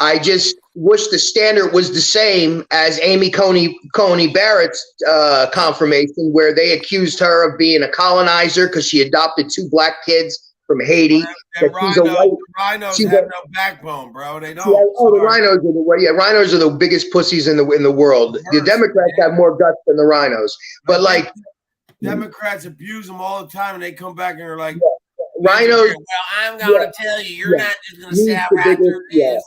I just wish the standard was the same as Amy Coney Barrett's confirmation, where they accused her of being a colonizer because she adopted 2 black kids from Haiti. The rhinos have no backbone, bro. They don't. The rhinos are rhinos are the biggest pussies in the world. The Democrats have more guts than the rhinos, but like Democrats abuse them all the time, and they come back and they're like, rhinos. Well, I'm going to tell you, you're not just going to say how bad it is.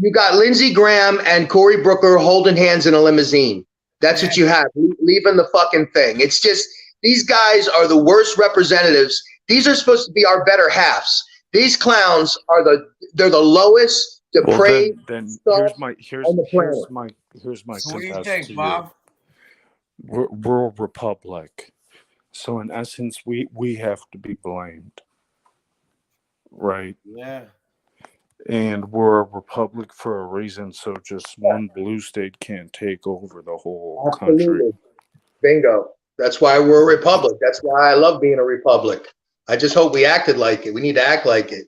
You got Lindsey Graham and Cory Booker holding hands in a limousine. That's what you have, leaving the fucking thing. It's just, these guys are the worst representatives. These are supposed to be our better halves. These clowns are they're the lowest, depraved. Then here's my So what do you think, to Bob? We're a republic, so in essence, we have to be blamed, right? Yeah. And we're a republic for a reason, so just one blue state can't take over the whole country. Bingo. That's why we're a republic. That's why I love being a republic. I just hope we acted like it. We need to act like it.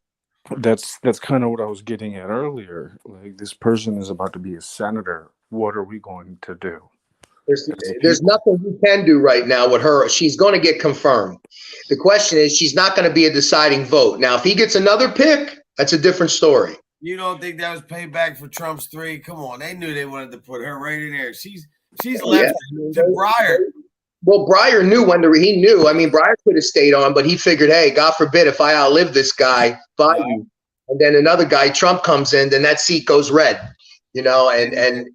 That's kind of what I was getting at earlier. Like, this person is about to be a senator. What are we going to do? There's nothing we can do right now with her. She's going to get confirmed. The question is, she's not going to be a deciding vote. Now, if he gets another pick, that's a different story. You don't think that was payback for Trump's 3? Come on, they knew they wanted to put her right in there. She's left to Breyer. Well, Breyer knew he knew. I mean, Breyer could have stayed on, but he figured, hey, God forbid if I outlive this guy, Biden, and then another guy, Trump, comes in, then that seat goes red. And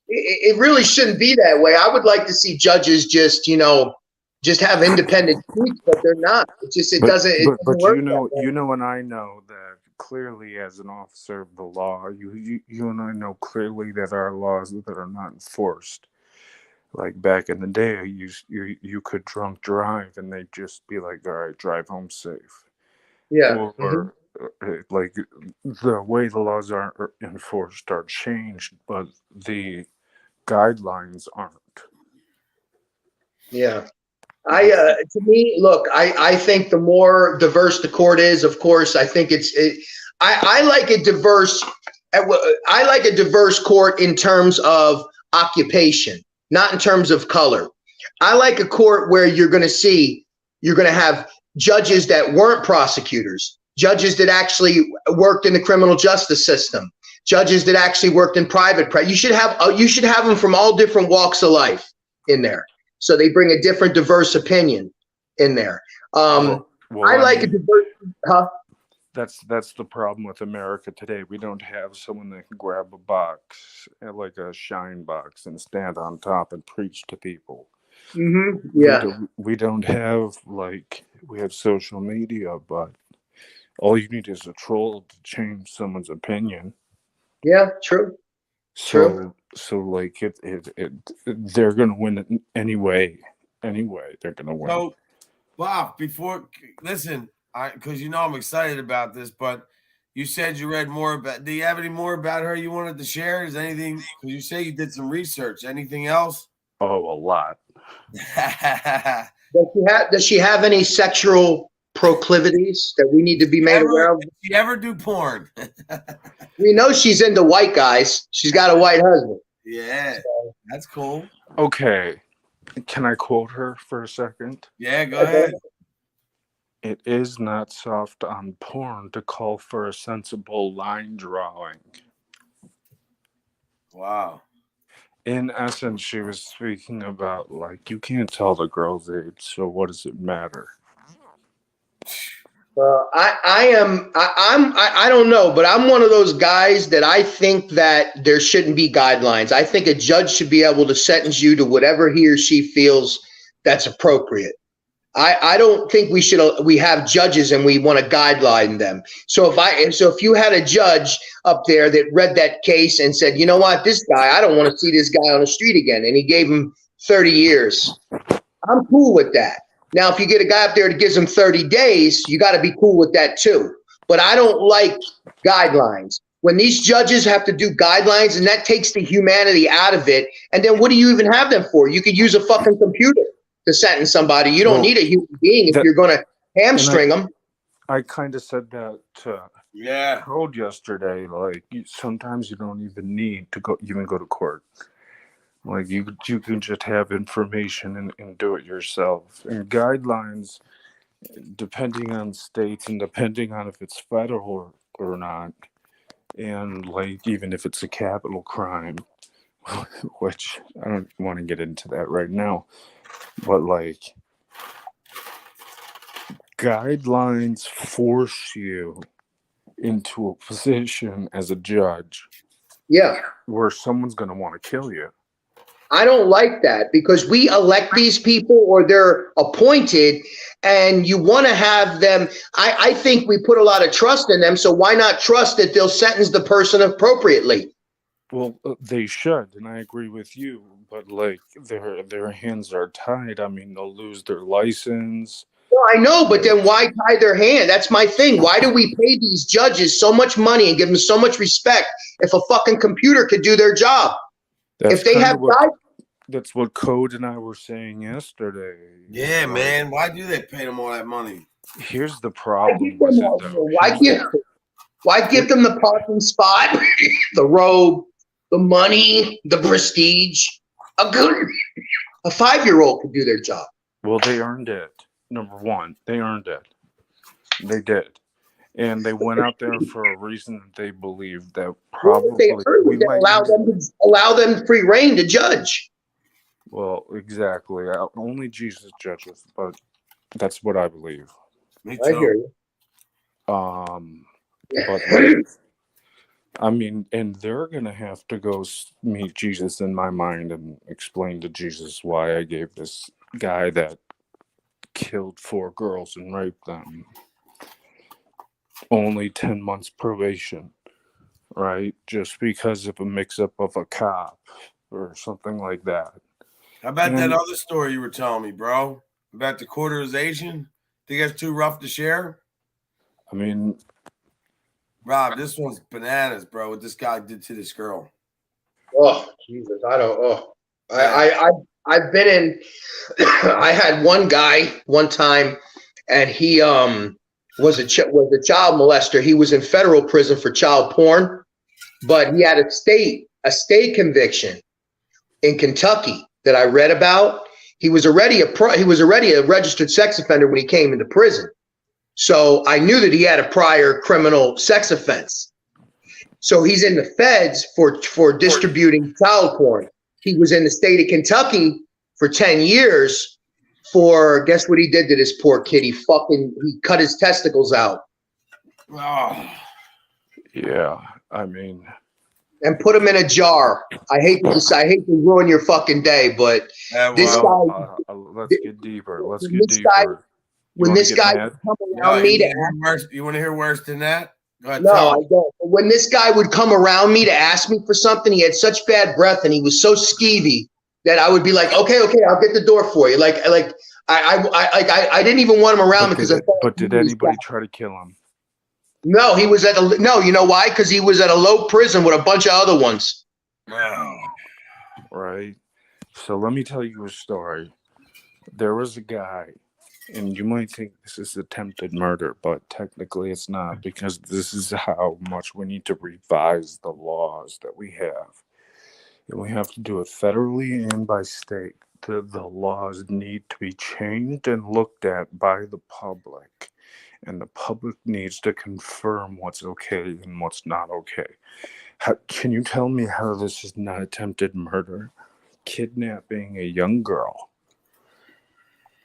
it really shouldn't be that way. I would like to see judges just have independent seats, but they're not. It doesn't work. And I know that clearly, as an officer of the law, you and I know clearly that our laws that are not enforced. Like back in the day, you could drunk drive and they'd just be like, all right, drive home safe. Yeah. Or like the way the laws are enforced are changed, but the guidelines aren't. Yeah. To me, look, I think the more diverse the court is, of course, I think I like a diverse court in terms of occupation, not in terms of color. I like a court where you're going to have judges that weren't prosecutors, judges that actually worked in the criminal justice system, judges that actually worked in private practice. You should have them from all different walks of life in there, so they bring a different, diverse opinion in there. I like a diverse. Huh? That's the problem with America today. We don't have someone that can grab a box, like a shine box, and stand on top and preach to people. Mm-hmm. Yeah. We don't have, we have social media, but all you need is a troll to change someone's opinion. Yeah, true. So they're gonna win anyway. They're gonna win. So, Bob, listen, because I'm excited about this, but you said you read more about. Do you have any more about her you wanted to share? Is anything? Because you say you did some research. Anything else? Oh, a lot. Does she have any sexual proclivities that we need to be made aware of? Did she ever do porn? We know she's into white guys. She's got a white husband. Yeah, that's cool. Okay. Can I quote her for a second? Yeah, go ahead. It is not soft on porn to call for a sensible line drawing. Wow. In essence, she was speaking about, you can't tell the girl's age, so what does it matter? I don't know, but I'm one of those guys that I think that there shouldn't be guidelines. I think a judge should be able to sentence you to whatever he or she feels that's appropriate. I don't think we have judges and we want to guideline them. So if you had a judge up there that read that case and said, you know what, this guy, I don't want to see this guy on the street again, and he gave him 30 years, I'm cool with that. Now, if you get a guy up there that gives him 30 days, you got to be cool with that too. But I don't like guidelines. When these judges have to do guidelines, and that takes the humanity out of it, and then what do you even have them for? You could use a fucking computer to sentence somebody. You don't need a human being if you're going to hamstring them. I kind of said that to Yeah. Code yesterday. Like sometimes you don't even need to go to court. Like you can just have information and do it yourself. And guidelines, depending on states and depending on if it's federal or not, and like even if it's a capital crime, which I don't want to get into that right now, but like guidelines force you into a position as a judge Yeah. where someone's going to want to kill you. I don't like that because we elect these people or they're appointed and you want to have them. I think we put a lot of trust in them. So why not trust that they'll sentence the person appropriately? Well, they should, and I agree with you. But like their hands are tied. I mean, they'll lose their license. Well, I know, but then why tie their hand? That's my thing. Why do we pay these judges so much money and give them so much respect if a fucking computer could do their job? If they have that's what Code and I were saying yesterday. Yeah, man. Why do they pay them all that money? Here's the problem with it, though. Why give them the parking spot, the robe, the money, the prestige? A 5-year-old could do their job. Well, they earned it. Number one, they earned it. They did. And they went out there for a reason that they believed that probably allow them free reign to judge. Well, exactly. Only Jesus judges, but that's what I believe. Me too. I hear you. But like, I mean, and they're gonna have to go meet Jesus in my mind and explain to Jesus why I gave this guy that killed 4 girls and raped them only 10 months probation, right? Just because of a mix-up of a cop or something like that. How about that other story you were telling me, bro? About the quarterization? Think that's too rough to share? I mean, Rob, this one's bananas, bro. What this guy did to this girl. Oh, Jesus. I don't. Oh, I've been in. I had one guy one time, and he was a child molester. He was in federal prison for child porn, but he had a state conviction in Kentucky that I read about. He was already a registered sex offender when he came into prison. So I knew that he had a prior criminal sex offense. So he's in the feds for distributing child porn. He was in the state of Kentucky for 10 years for, guess what he did to this poor kid? He cut his testicles out. Oh. Yeah, I mean, and put him in a jar. I hate to ruin your fucking day, but this guy. Let's get deeper. Let's get deeper. When this guy would come around me you want to hear worse than that? Go ahead, no, I don't. When this guy would come around me to ask me for something, he had such bad breath and he was so skeevy that I would be like, okay, I'll get the door for you. Like I didn't even want him around because But did anybody try to kill him? No, he was no, you know why? Because he was at a low prison with a bunch of other ones. Wow. Right. So let me tell you a story. There was a guy, and you might think this is attempted murder, but technically it's not, because this is how much we need to revise the laws that we have. And we have to do it federally and by state. The laws need to be changed and looked at by the public. And the public needs to confirm what's okay and what's not okay. Can you tell me how this is not attempted murder? Kidnapping a young girl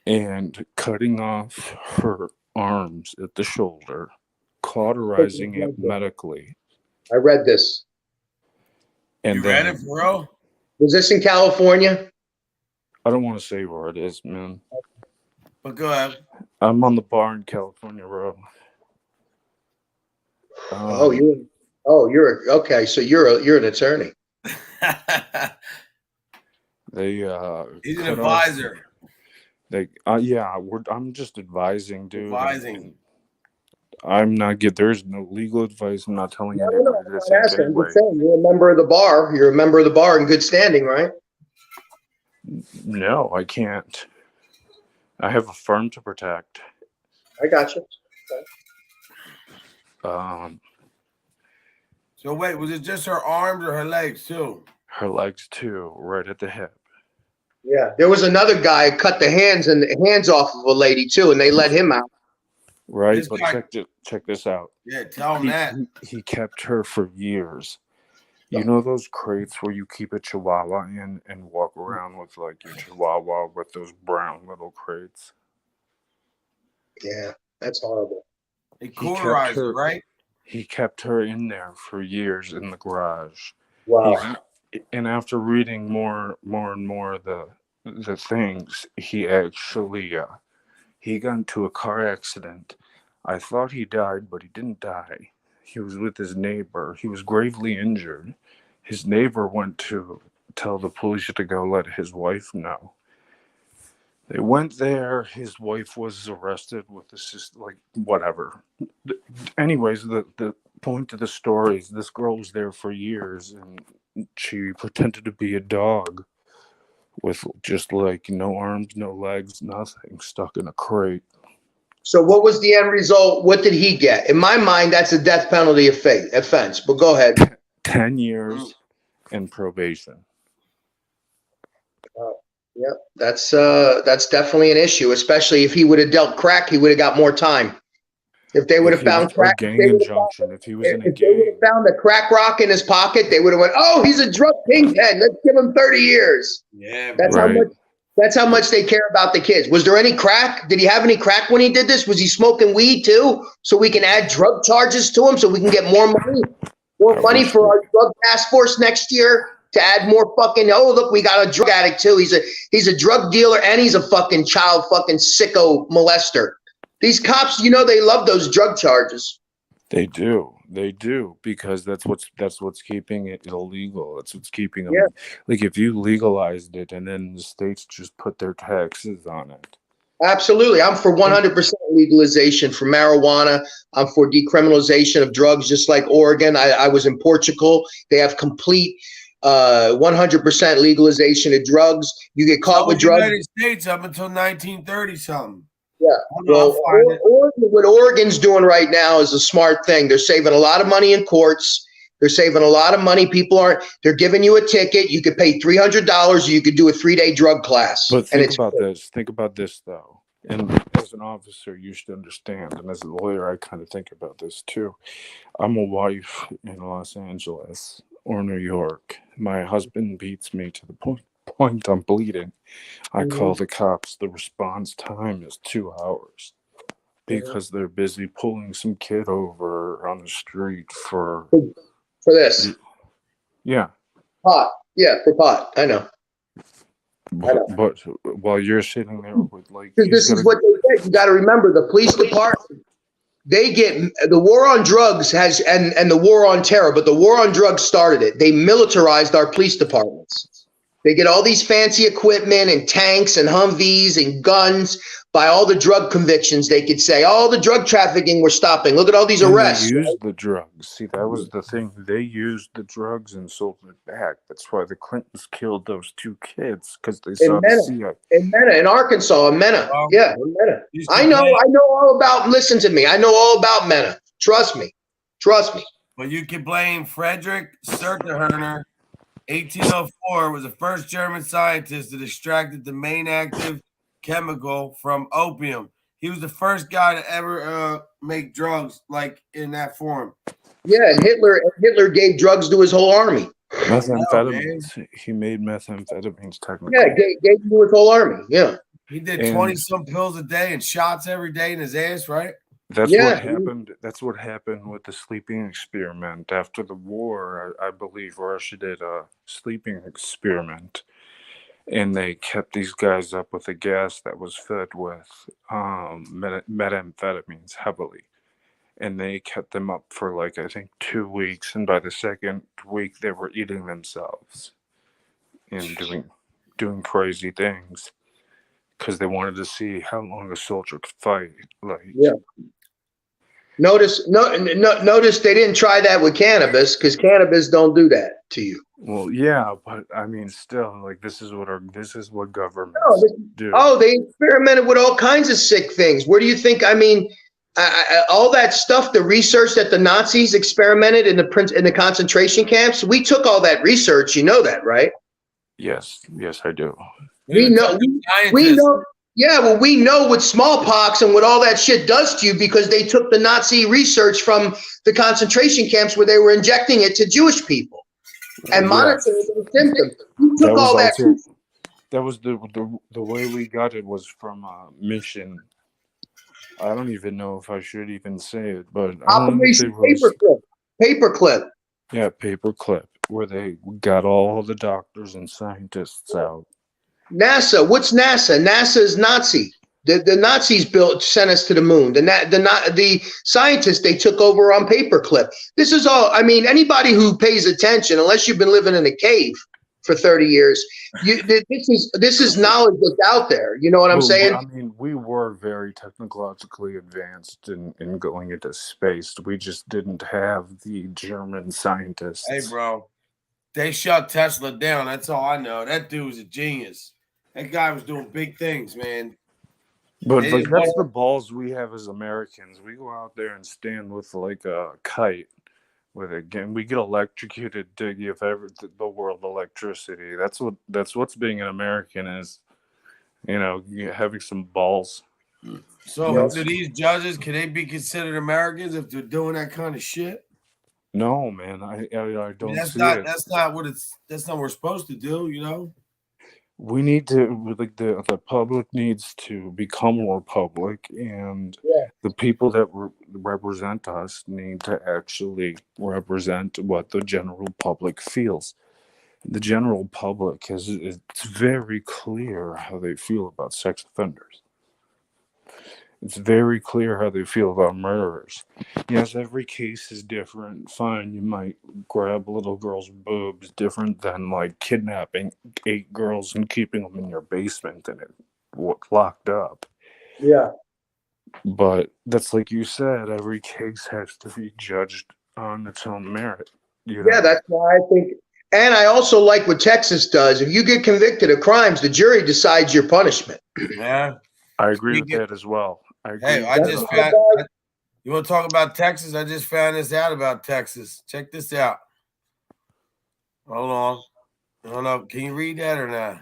and cutting off her arms at the shoulder, cauterizing it medically. I read this. And you read it, bro? Was this in California? I don't want to say where it is, man. But go ahead. I'm on the bar in California, bro. You're okay. So you're an attorney. He's an advisor. I'm just advising, dude. Advising. I'm not good. There's no legal advice. I'm not telling anybody this. I'm just saying, you're a member of the bar. You're a member of the bar in good standing, right? No, I can't. I have a firm to protect. I got you. So wait, was it just her arms or her legs too? Her legs too, right at the hip. Yeah, there was another guy who cut the hands off of a lady too, and they let him out. Right, This but guy- check this out. Yeah, tell him He, that. he kept her for years. You know those crates where you keep a chihuahua in and walk around with like your chihuahua with those brown little crates? Yeah, that's horrible. He kept cauterized her- her, right? He kept her in there for years in the garage. Wow. And after reading more and more the things, he actually he got into a car accident. I thought he died, but he didn't die. He was with his neighbor. He was gravely injured. His neighbor went to tell the police to go let his wife know. They went there. His wife was arrested with this, like, whatever. Anyways, the point of the story is this girl was there for years, and she pretended to be a dog with just like no arms, no legs, nothing, stuck in a crate. So what was the end result? What did he get? In my mind, that's a death penalty offense. But go ahead. 10 years in probation. Yep, that's definitely an issue, especially if he would have dealt crack, he would have got more time. If they would have If he was found for crack, gang they would have injunction, if he was in a if they would have gang, found the crack rock in his pocket, they would have went, "Oh, he's a drug kingpin. Let's give him 30 years." Yeah, That's Right. how much. That's how much they care about the kids. Was there any crack? Did he have any crack when he did this? Was he smoking weed too? So we can add drug charges to him, so we can get more money, I wish for we- our drug task force next year to add more fucking. Oh, look, we got a drug addict too. He's a drug dealer and he's a fucking child fucking sicko molester. These cops, you know, they love those drug charges. They do, because that's what's keeping it illegal. That's what's keeping them. Yeah. Like if you legalized it and then the states just put their taxes on it. Absolutely. I'm for 100% legalization for marijuana. I'm for decriminalization of drugs, just like Oregon. I was in Portugal. They have complete 100% legalization of drugs. You get caught with drugs. United States up until 1930 something. Yeah. Well, Oregon, what Oregon's doing right now is a smart thing. They're saving a lot of money in courts. They're saving a lot of money. They're giving you a ticket. You could pay $300. You could do a 3-day drug class. But and think about this though. And as an officer, you should understand. And as a lawyer, I kind of think about this too. I'm a wife in Los Angeles or New York. My husband beats me to the point I'm bleeding. I call the cops. The response time is 2 hours because they're busy pulling some kid over on the street for this. Yeah. Pot. Yeah, for pot. I know. But while you're sitting there with like, This is what they get. You got to remember, the police department, they get the war on drugs and the war on terror, but the war on drugs started it. They militarized our police departments. They get all these fancy equipment and tanks and Humvees and guns. By all the drug convictions, they could say, all the drug trafficking we're stopping. Look at all these arrests. They used the drugs. See, that was the thing. They used the drugs and sold it back. That's why the Clintons killed those 2 kids, because they saw the CIA. In Mena, in Arkansas, in Mena. Yeah, in Mena. I know all about, listen to me. I know all about Mena. Trust me. But you can blame Frederick Serterherner. 1804 was the first German scientist that extracted the main active chemical from opium. He was the first guy to ever make drugs like in that form. Yeah, and Hitler gave drugs to his whole army. Methamphetamines. He made methamphetamines technically. Yeah, gave them to his whole army. Yeah. He did 20-some pills a day and shots every day in his ass, right? That's what happened. That's what happened with the sleeping experiment after the war, I believe. Russia did a sleeping experiment, and they kept these guys up with a gas that was fed with methamphetamines heavily, and they kept them up for like I think 2 weeks, and by the second week they were eating themselves and doing crazy things because they wanted to see how long a soldier could fight. Notice they didn't try that with cannabis because cannabis don't do that to you. Well, yeah, but I mean, still, like this is what governments do. Oh, they experimented with all kinds of sick things. Where do you think? I mean, all that stuff, the research that the Nazis experimented in the concentration camps, we took all that research. You know that, right? Yes, I do. We know. Yeah, well, we know what smallpox and what all that shit does to you because they took the Nazi research from the concentration camps where they were injecting it to Jewish people and monitoring the symptoms. We took all that. That was the way we got it was from Mission. I don't even know if I should even say it, but Operation Paperclip. Paperclip. Yeah, Paperclip, where they got all the doctors and scientists out. NASA. What's NASA? NASA is Nazi. The Nazis sent us to the moon. The scientists they took over on Paperclip. This is all. I mean, anybody who pays attention, unless you've been living in a cave for 30 years, this is knowledge that's out there. You know what I'm saying? I mean, we were very technologically advanced in going into space. We just didn't have the German scientists. Hey, bro, they shut Tesla down. That's all I know. That dude was a genius. That guy was doing big things, man. But like that's the balls we have as Americans. We go out there and stand with like a kite. With it, again, we get electrocuted to give the world electricity. That's what's being an American is, having some balls. So, do these judges can they be considered Americans if they're doing that kind of shit? No, man, I don't. That's not what we're supposed to do. We need to the public needs to become more public, and the people that represent us need to actually represent what the general public feels. The general public it's very clear how they feel about sex offenders. It's very clear how they feel about murderers. Yes, every case is different. Fine, you might grab a little girl's boobs, different than like kidnapping 8 girls and keeping them in your basement and locked up. Yeah. But that's like you said, every case has to be judged on its own merit. Yeah, that's why I think. And I also like what Texas does. If you get convicted of crimes, the jury decides your punishment. Yeah. I agree with that as well. Hey, you want to talk about Texas? I just found this out about Texas. Check this out. Hold on. I don't know. Can you read that or not?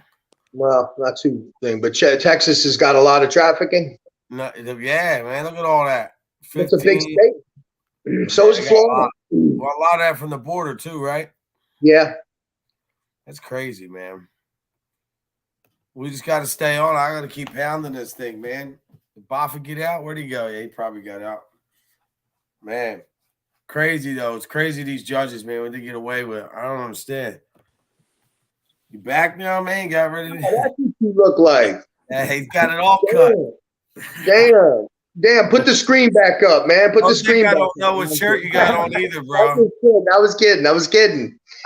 Well, not too thing, but Texas has got a lot of trafficking. No, yeah, man. Look at all that. 15, it's a big state. So is Florida. Well, a lot of that from the border too, right? Yeah. That's crazy, man. We just got to stay on. I got to keep pounding this thing, man. Did Boffa get out? Where'd he go? Yeah, he probably got out. Man, crazy, though. It's crazy these judges, man, what they get away with. I don't understand. You back now, man? Got ready to... That's what you look like. Yeah, he's got it all cut. Damn, put the screen back up, man. Put the screen back up. I don't know what shirt you got on either, bro. I was kidding.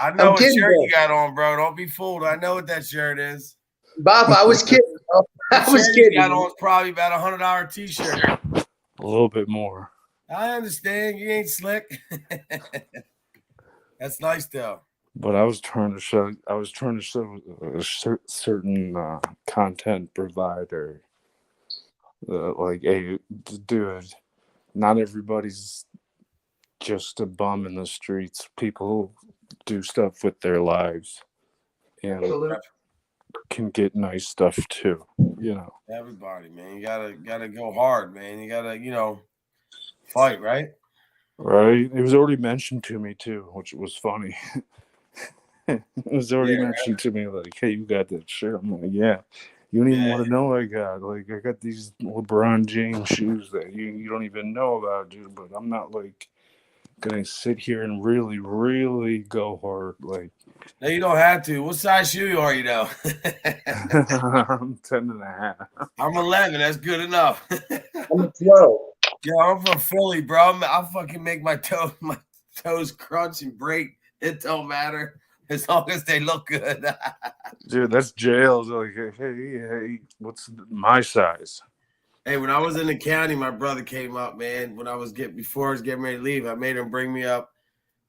I know what shirt you got on, bro. Don't be fooled. I know what that shirt is. Bob, I was kidding. I was kidding. You got on probably about $100 t-shirt. A little bit more. I understand. You ain't slick. That's nice, though. But I was trying to show a certain content provider, like, hey, dude, not everybody's just a bum in the streets. People do stuff with their lives, and can get nice stuff too. Everybody, man, you gotta go hard, man. You gotta, fight, right? Right. It was already mentioned to me too, which was funny. It was already mentioned to me, like, hey, you got that shirt. I'm like, yeah. You don't even want to know I got these LeBron James shoes that you don't even know about, dude. But I'm not like gonna sit here and really, really go hard. Like, no, you don't have to. What size shoe are you, though? I'm 10.5. I'm 11. That's good enough. I'm 12. Yo, I'm from Philly, bro. I'll fucking make my toes crunch and break. It don't matter as long as they look good. Dude, that's jail. Like, hey, what's my size? Hey, when I was in the county, my brother came up, man. Before I was getting ready to leave, I made him bring me up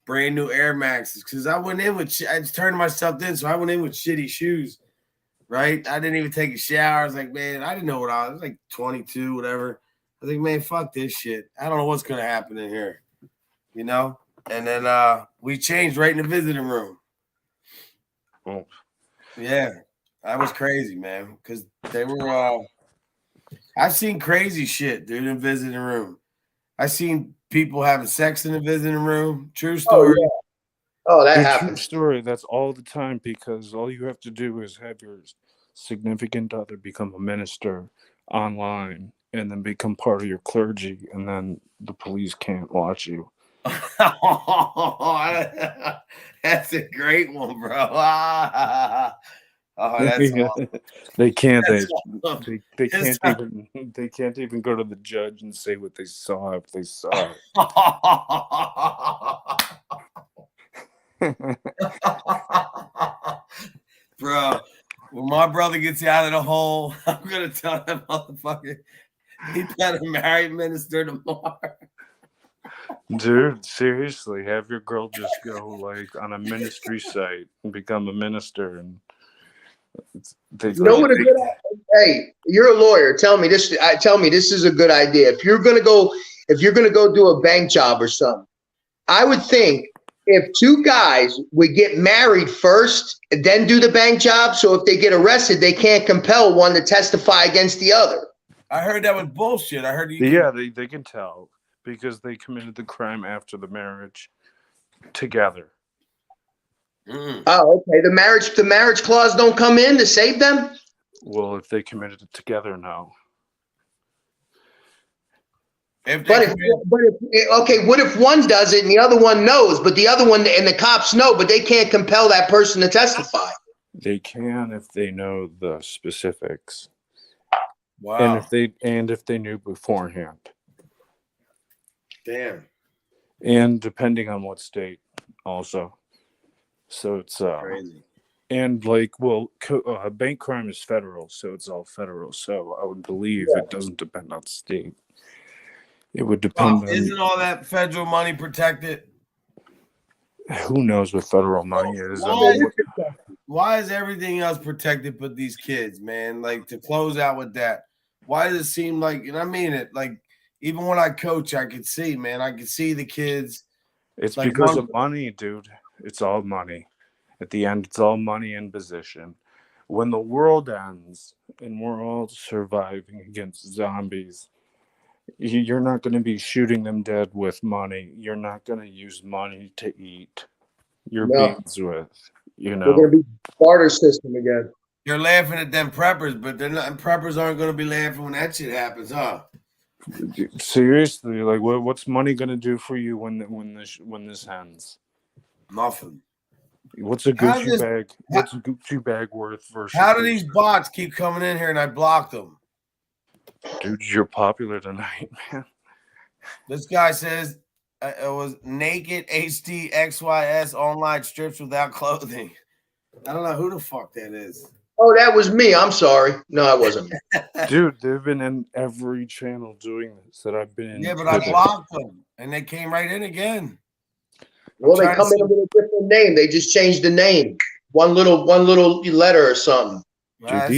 brand new Air Maxes because I went in with I just turned myself in, so I went in with shitty shoes. Right? I didn't even take a shower. I was like, man, I didn't know what I was like 22, whatever. I think, man, fuck this shit. I don't know what's gonna happen in here, you know. And then we changed right in the visiting room. Oh. Yeah, that was crazy, man. Because they were. I've seen crazy shit, dude, in visiting room. I've seen people having sex in the visiting room. True story. Oh, yeah. Oh, that Dude, true happens. story. That's all the time because all you have to do is have your significant other become a minister online and then become part of your clergy, and then the police can't watch you. That's a great one, bro. Oh, that's awesome. They can't. That's They can't even. They can't even go to the judge and say what they saw if they saw it. Bro, when my brother gets out of the hole, I'm gonna tell that motherfucker he better marry Minister tomorrow. Dude, seriously, have your girl just go like on a ministry site and become a minister, and you know what a good. Hey, you're a lawyer. Tell me this is a good idea. If you're gonna go do a bank job or something, I would think if two guys would get married first and then do the bank job, so if they get arrested, they can't compel one to testify against the other. I heard that was bullshit. I heard they can tell because they committed the crime after the marriage together. Oh, okay. The marriage clause don't come in to save them? Well, if they committed it together, no. What if one does it and the other one knows, but the other one and the cops know, but they can't compel that person to testify? They can if they know the specifics. Wow. And if they knew beforehand. Damn. And depending on what state also. So it's crazy. And bank crime is federal, so it's all federal. So I would believe it doesn't depend on state. It would depend on. Isn't all that federal money protected? Who knows what federal money is? Why is everything else protected but these kids, man? Like, to close out with that, why does it seem like, and I mean it, like, even when I coach, I could see, man, I could see the kids. It's like because of money, dude. It's all money. At the end, it's all money and position. When the world ends and we're all surviving against zombies, you're not going to be shooting them dead with money. You're not going to use money to eat your beans with. You know, we're going to be barter system again. You're laughing at them preppers, but preppers aren't going to be laughing when that shit happens, huh? Seriously, like what's money going to do for you when this ends? Nothing. What's a Gucci bag? What's a Gucci bag worth versus? How do these bots keep coming in here and I blocked them? Dude, you're popular tonight, man. This guy says it was naked HD XYS online strips without clothing. I don't know who the fuck that is. Oh, that was me. I'm sorry. No, I wasn't. Dude, they've been in every channel doing this that I've been in. Yeah, but I blocked them and they came right in again. Well, they come in with a different name. They just changed the name. One little letter or something. Dude,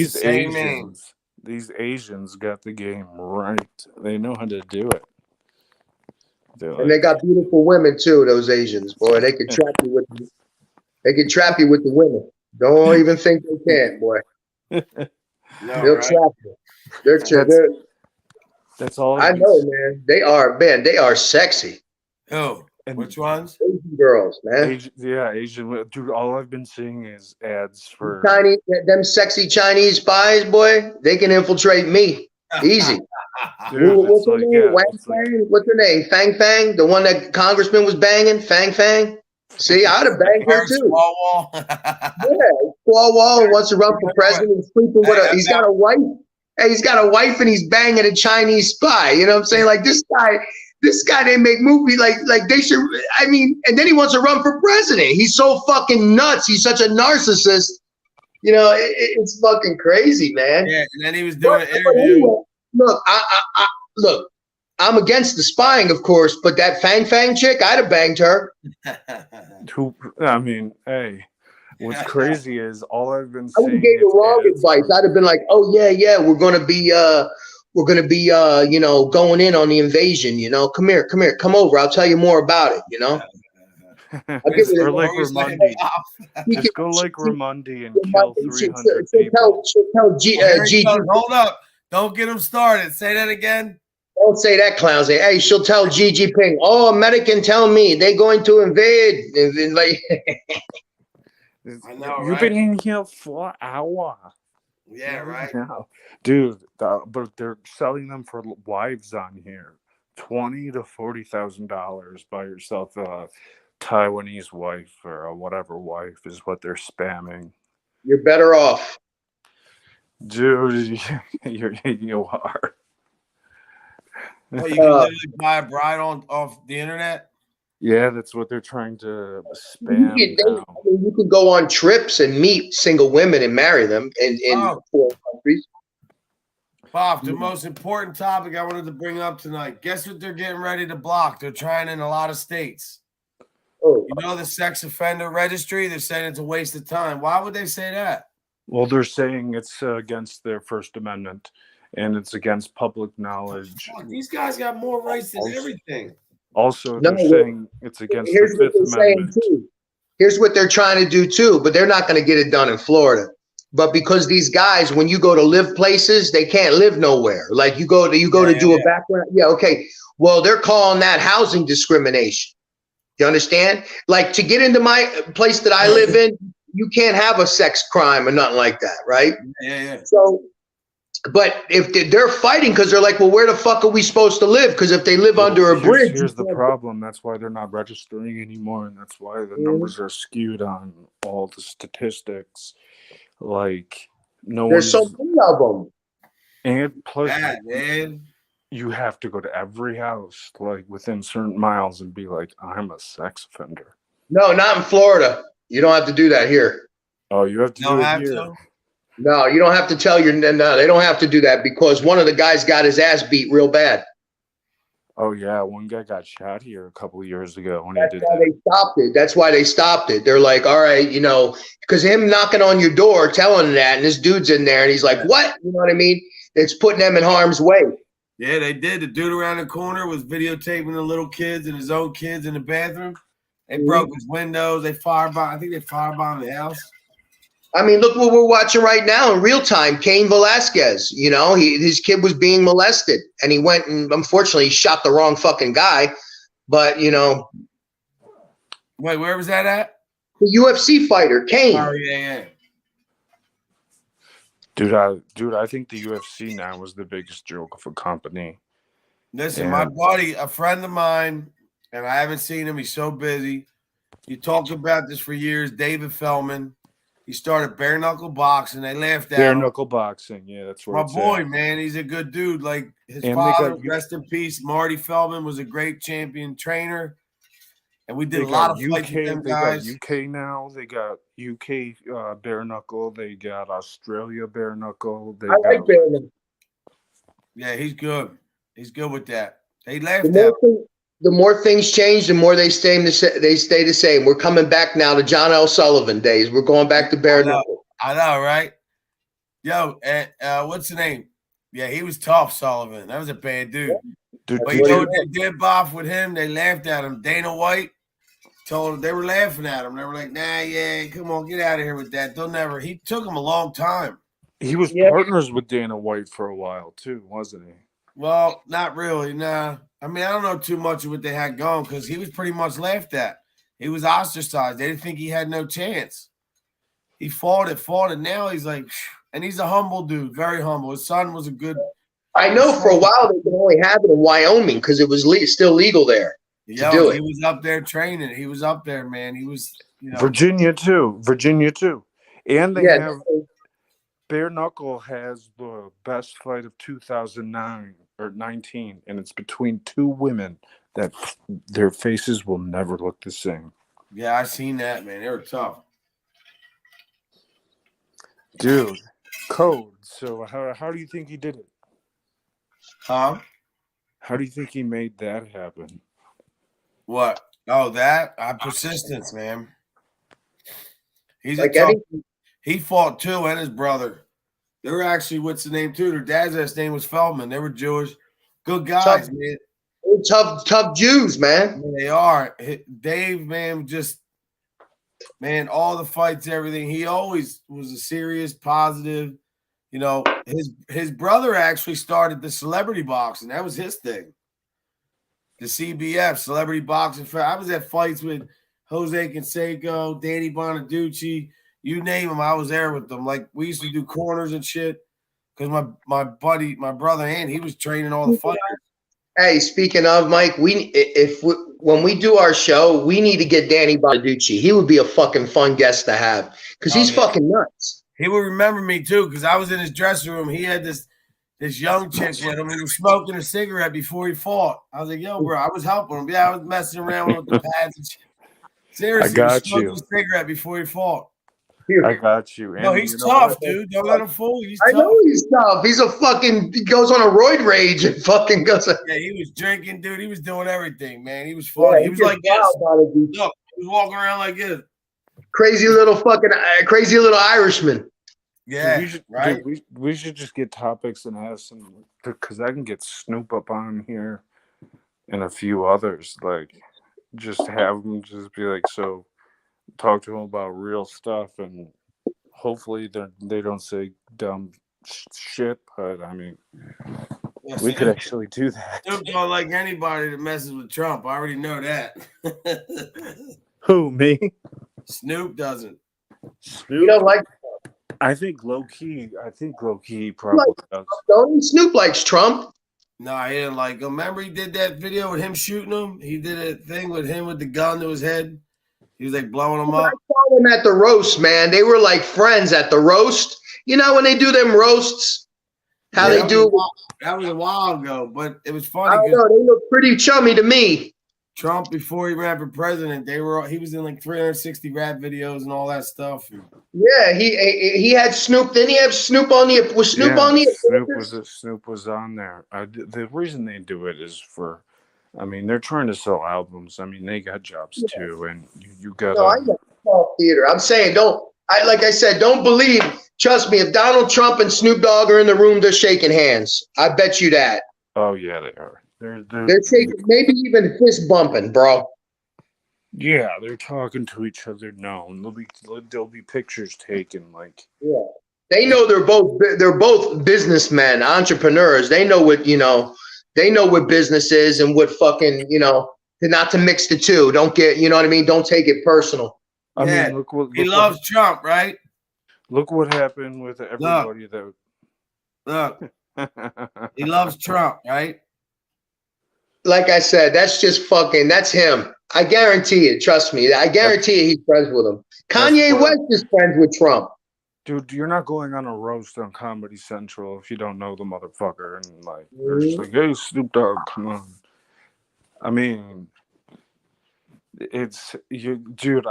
these Asians got the game right. They know how to do it. And they got beautiful women too, those Asians. Boy, they could trap you with the women. Don't even think they can, boy. They'll trap you. That's all. I know, man. They are sexy. Who? Which ones? Asian girls, man. Asian. Dude, all I've been seeing is ads for them sexy Chinese spies, boy. They can infiltrate me. Easy. Dude, what's her name? What's her name? Fang Fang? The one that Congressman was banging? Fang Fang? See, I'd have banged her too. Squall Wall wants to run for president. He's sleeping with he's got a wife. Hey, he's got a wife and he's banging a Chinese spy. You know what I'm saying? Like this guy, they make movies like they should. I mean, and then he wants to run for president. He's so fucking nuts. He's such a narcissist. You know, it's fucking crazy, man. Yeah, and then he was doing an interview. Anyway, look, I'm against the spying, of course, but that Fang Fang chick, I'd have banged her. Hey, what's crazy is all I've been I would have gave the wrong advice. I'd have been like, oh yeah, we're gonna be we're gonna be going in on the invasion. Come here, come over. I'll tell you more about it. I'll give Or you like What were you saying, Ramundi. Bob? Just go like Ramundi and kill She'll 300 tell people. Here he Gigi. goes. Hold up. Don't get him started. Say that again. Don't say that, clown. Say, hey, she'll tell Xi Jinping. Oh, American, tell me they're going to invade. And like, I know, You've right? been in here for an hour. Yeah, right. Yeah. Dude, but they're selling them for wives on here. $20,000 to $40,000. Buy yourself a Taiwanese wife or a whatever wife is what they're spamming. you're better off. Dude, you are. Well, you can literally buy a bride off the internet. Yeah, that's what they're trying to You spam now. can go on trips and meet single women and marry them in Oh. foreign countries. Bob, the most important topic I wanted to bring up tonight. Guess what they're getting ready to block? They're trying in a lot of states. Oh, You know the sex offender registry? They're saying it's a waste of time. Why would they say that? Well, they're saying it's against their First Amendment and it's against public knowledge. Fuck, these guys got more rights than everything. Also, No, they're saying it's against here's the what Fifth they're saying Amendment. too. Here's what they're trying to do too, but they're not going to get it done in Florida. But because these guys, when you go to live places, they can't live nowhere. Like you go to do a background. Yeah, okay. Well, they're calling that housing discrimination. You understand? Like to get into my place that I live in, you can't have a sex crime or nothing like that, right? Yeah. So, but if they're fighting because they're like, well, where the fuck are we supposed to live? Because if they live under a bridge, Here's the problem. That's why they're not registering anymore, and that's why the numbers are skewed on all the statistics. Like there's so many of them. And plus, man. You have to go to every house, like within certain miles, and be like, "I'm a sex offender." No, not in Florida. You don't have to do that here. Oh, you have to do it here. No, you don't have to tell your. No, they don't have to do that because one of the guys got his ass beat real bad. Oh yeah, one guy got shot here a couple of years ago when That's he did why that. they stopped it. That's why they stopped it. They're like, all right, because him knocking on your door, telling that, and this dude's in there, and he's like, what? You know what I mean? It's putting them in harm's way. Yeah, they did. The dude around the corner was videotaping the little kids and his own kids in the bathroom. They broke his windows. They I think they firebombed the house. I mean, look what we're watching right now in real time. Cain Velasquez, his kid was being molested, and he went and unfortunately shot the wrong fucking guy. But Wait, where was that at? The UFC fighter, Cain. Oh yeah. Dude, I think the UFC now is the biggest joke of a company. Listen, my buddy, a friend of mine, and I haven't seen him. He's so busy. You talked about this for years. David Feldman. He started bare knuckle boxing. They laughed at him. Bare knuckle boxing, yeah, that's where my boy, man. He's a good dude. Like his father, rest in peace. Marty Feldman was a great champion trainer. And we did a lot of fights with them guys. They got UK now. They got UK bare knuckle. They got Australia bare knuckle. I like bare knuckle. Yeah, he's good. He's good with that. They laughed at him. The more things change, the more they stay the same. We're coming back now to John L. Sullivan days. We're going back to bare knuckle. I know, right? Yo, what's the name? Yeah, he was tough, Sullivan. That was a bad dude. But you know what they did, Bob, with him? They laughed at him. Dana White told him, they were laughing at him. They were like, nah, yeah, come on, get out of here with that. They'll never. He took him a long time. He was partners with Dana White for a while, too, wasn't he? Well, not really, nah. I mean, I don't know too much of what they had going because he was pretty much laughed at. He was ostracized. They didn't think he had no chance. He fought it. Now he's like, and he's a humble dude, very humble. His son was a good. I know for a while they could only have it in Wyoming because it was still legal there. Yo, he was up there training. He was up there, man. He was, Virginia too. And they have bare knuckle has the best fight of 2009 or 19, and it's between two women that their faces will never look the same. Yeah, I seen that, man. They were tough. Dude, Code. So how do you think he did it? Huh? How do you think he made that happen? What? Oh, that? Persistence, man. He's like a tough. He fought too, and his brother. They were actually, what's the name too? Their dad's last name was Feldman. They were Jewish. Good guys, Tough, man. tough Jews, man. They are. Dave, man, all the fights, everything. He always was a serious, positive. You know, his brother actually started the celebrity boxing. That was his thing. The CBF, celebrity boxing. I was at fights with Jose Canseco, Danny Bonaducci, you name them. I was there with them. Like, we used to do corners and shit because my brother, and he was training all the fighters. Hey, speaking of, Mike, when we do our show, we need to get Danny Bonaducci. He would be a fucking fun guest to have because he's fucking nuts. He would remember me too because I was in his dressing room. He had this young chick with him. He was smoking a cigarette before he fought. I was like, yo, bro, I was helping him. Yeah, I was messing around with the pads and shit. Seriously, I got he was you. smoking a cigarette before he fought. I got you. No, he's tough, dude. Don't let him fool you. I know he's tough. He's he goes on a roid rage and fucking goes. Yeah, he was drinking, dude. He was doing everything, man. He was funny. Yeah, he was like this. Look, he was walking around like this. Crazy little Irishman. Yeah, right. Dude, we should just get topics and have some, because I can get Snoop up on here and a few others. Like, just have them just be like, so talk to them about real stuff, and hopefully they don't say dumb shit. But I mean, we could actually do that. Snoop don't like anybody that messes with Trump. I already know that. Who, me? Snoop doesn't. You don't like. I think low key probably does. Don't Snoop likes Trump? No, he didn't like him. Remember he did that video with him shooting him? He did a thing with him with the gun to his head. He was like blowing him up. I saw them at the roast, man. They were like friends at the roast. You know when they do them roasts? How they do? That was a while ago, but it was funny. I don't know. They look pretty chummy to me. Trump, before he ran for president, he was in like 360 rap videos and all that stuff. Yeah, he had Snoop. Didn't he have Snoop on the? Was Snoop on the? Snoop was on there. The reason they do it is for, I mean, they're trying to sell albums. I mean, they got jobs too, and you got. No, I got theater. I'm saying like I said, don't believe. Trust me, if Donald Trump and Snoop Dogg are in the room, they're shaking hands. I bet you that. Oh yeah, they are. They're shaking, maybe even fist bumping, bro. Yeah, they're talking to each other now, and there'll be pictures taken. Like, yeah, they know they're both businessmen, entrepreneurs. They know what They know what business is and what fucking not to mix the two. Don't get what I mean. Don't take it personal. I mean, look he loves Trump, right? Look what happened with everybody Look, he loves Trump, right? Like I said, that's him. I guarantee it. Trust me. I guarantee he's friends with him. Kanye West is friends with Trump. Dude, you're not going on a roast on Comedy Central if you don't know the motherfucker. And like, they're just like, hey, Snoop Dogg, come on. I mean, it's you, dude.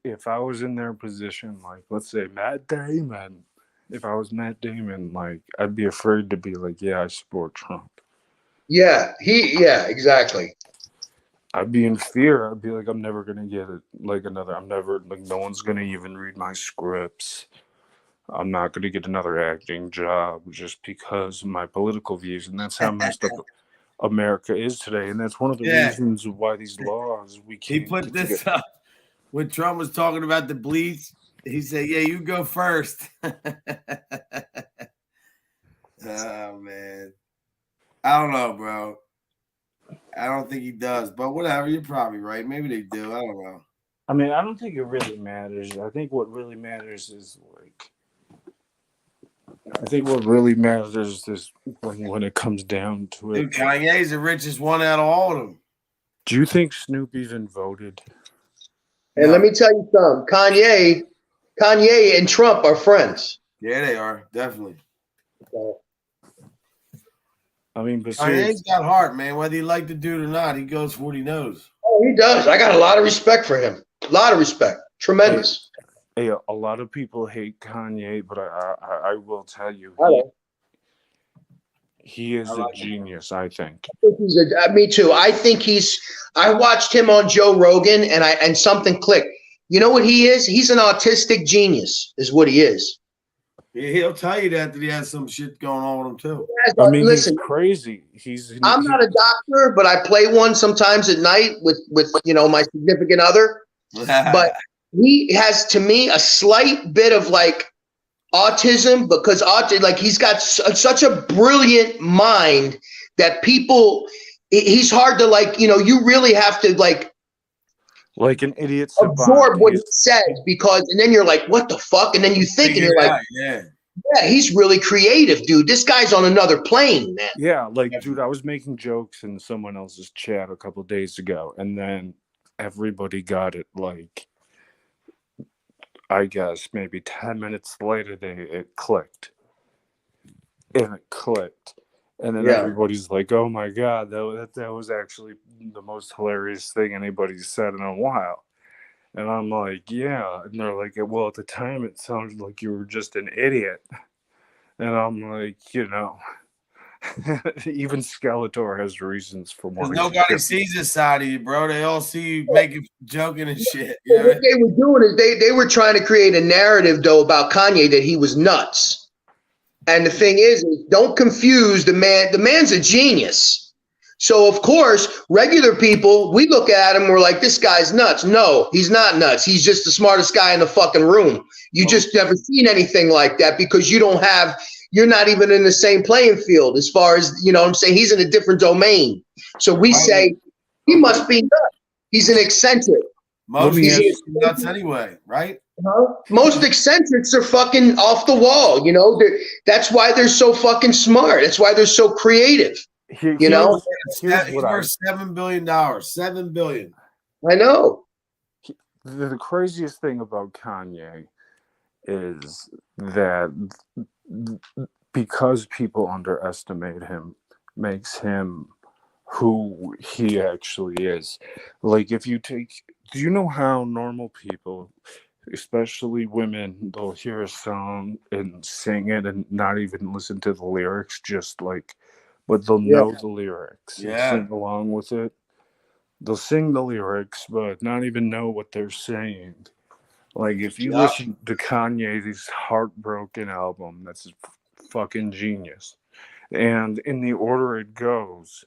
If I was in their position, like, let's say Matt Damon, if I was Matt Damon, like, I'd be afraid to be like, yeah, I support Trump. Yeah, exactly. I'd be in fear. I'd be like, I'm never gonna get it. No one's gonna even read my scripts. I'm not gonna get another acting job just because of my political views, and that's how messed up America is today. And that's one of the reasons why these laws we can't. He put this up when Trump was talking about the bleach. He said, "Yeah, you go first." Oh man. I don't know, bro. I don't think he does, but whatever. You're probably right. Maybe they do. I don't know. I mean, I don't think it really matters. I think what really matters is when it comes down to it. Dude, Kanye's the richest one out of all of them. Do you think Snoop even voted? And let me tell you something. Kanye and Trump are friends. Yeah, they are. Definitely. I mean, but Kanye's got heart, man. Whether he like the dude or not, he goes for what he knows. Oh, he does. I got a lot of respect for him. A lot of respect. Tremendous. Hey, a lot of people hate Kanye, but I will tell you, he is a genius, I think. Me too. I think I watched him on Joe Rogan, and something clicked. You know what he is? He's an autistic genius, is what he is. He'll tell you that he has some shit going on with him too. I mean, Listen, he's crazy. I'm not a doctor, but I play one sometimes at night with my significant other. But he has, to me, a slight bit of like autism, because like he's got such a brilliant mind that he's hard to like, you really have to like an idiot absorb what he says, because, and then you're like, what the fuck? And then you think, and you're like, yeah, he's really creative, dude. This guy's on another plane, man. Yeah, like, dude, I was making jokes in someone else's chat a couple days ago, and then everybody got it, like, I guess maybe 10 minutes later, it clicked. And it clicked. And then everybody's like, oh my God, that was actually the most hilarious thing anybody's said in a while. And I'm like, yeah. And they're like, well, at the time, it sounded like you were just an idiot. And I'm like, even Skeletor has reasons for wanting. Nobody sees this side of you, bro. They all see you making joking and shit. What they were doing is they were trying to create a narrative, though, about Kanye that he was nuts. And the thing is, don't confuse the man. The man's a genius. So, of course, regular people, we look at him, we're like, this guy's nuts. No, he's not nuts. He's just the smartest guy in the fucking room. You just never seen anything like that, because you're not even in the same playing field as far as, what I'm saying? He's in a different domain. So we say he must be nuts. He's an eccentric. Most he's nuts anyway, right? Most eccentrics are fucking off the wall, that's why they're so fucking smart. That's why they're so creative. He's worth $7 billion. $7 billion. I know. The craziest thing about Kanye is that because people underestimate him, makes him who he actually is. Like, do you know how normal people, especially women, they'll hear a song and sing it and not even listen to the lyrics, but they'll know the lyrics and sing along with it. They'll sing the lyrics, but not even know what they're saying. Like, if you listen to Kanye's Heartbroken album, that's fucking genius. And in the order it goes,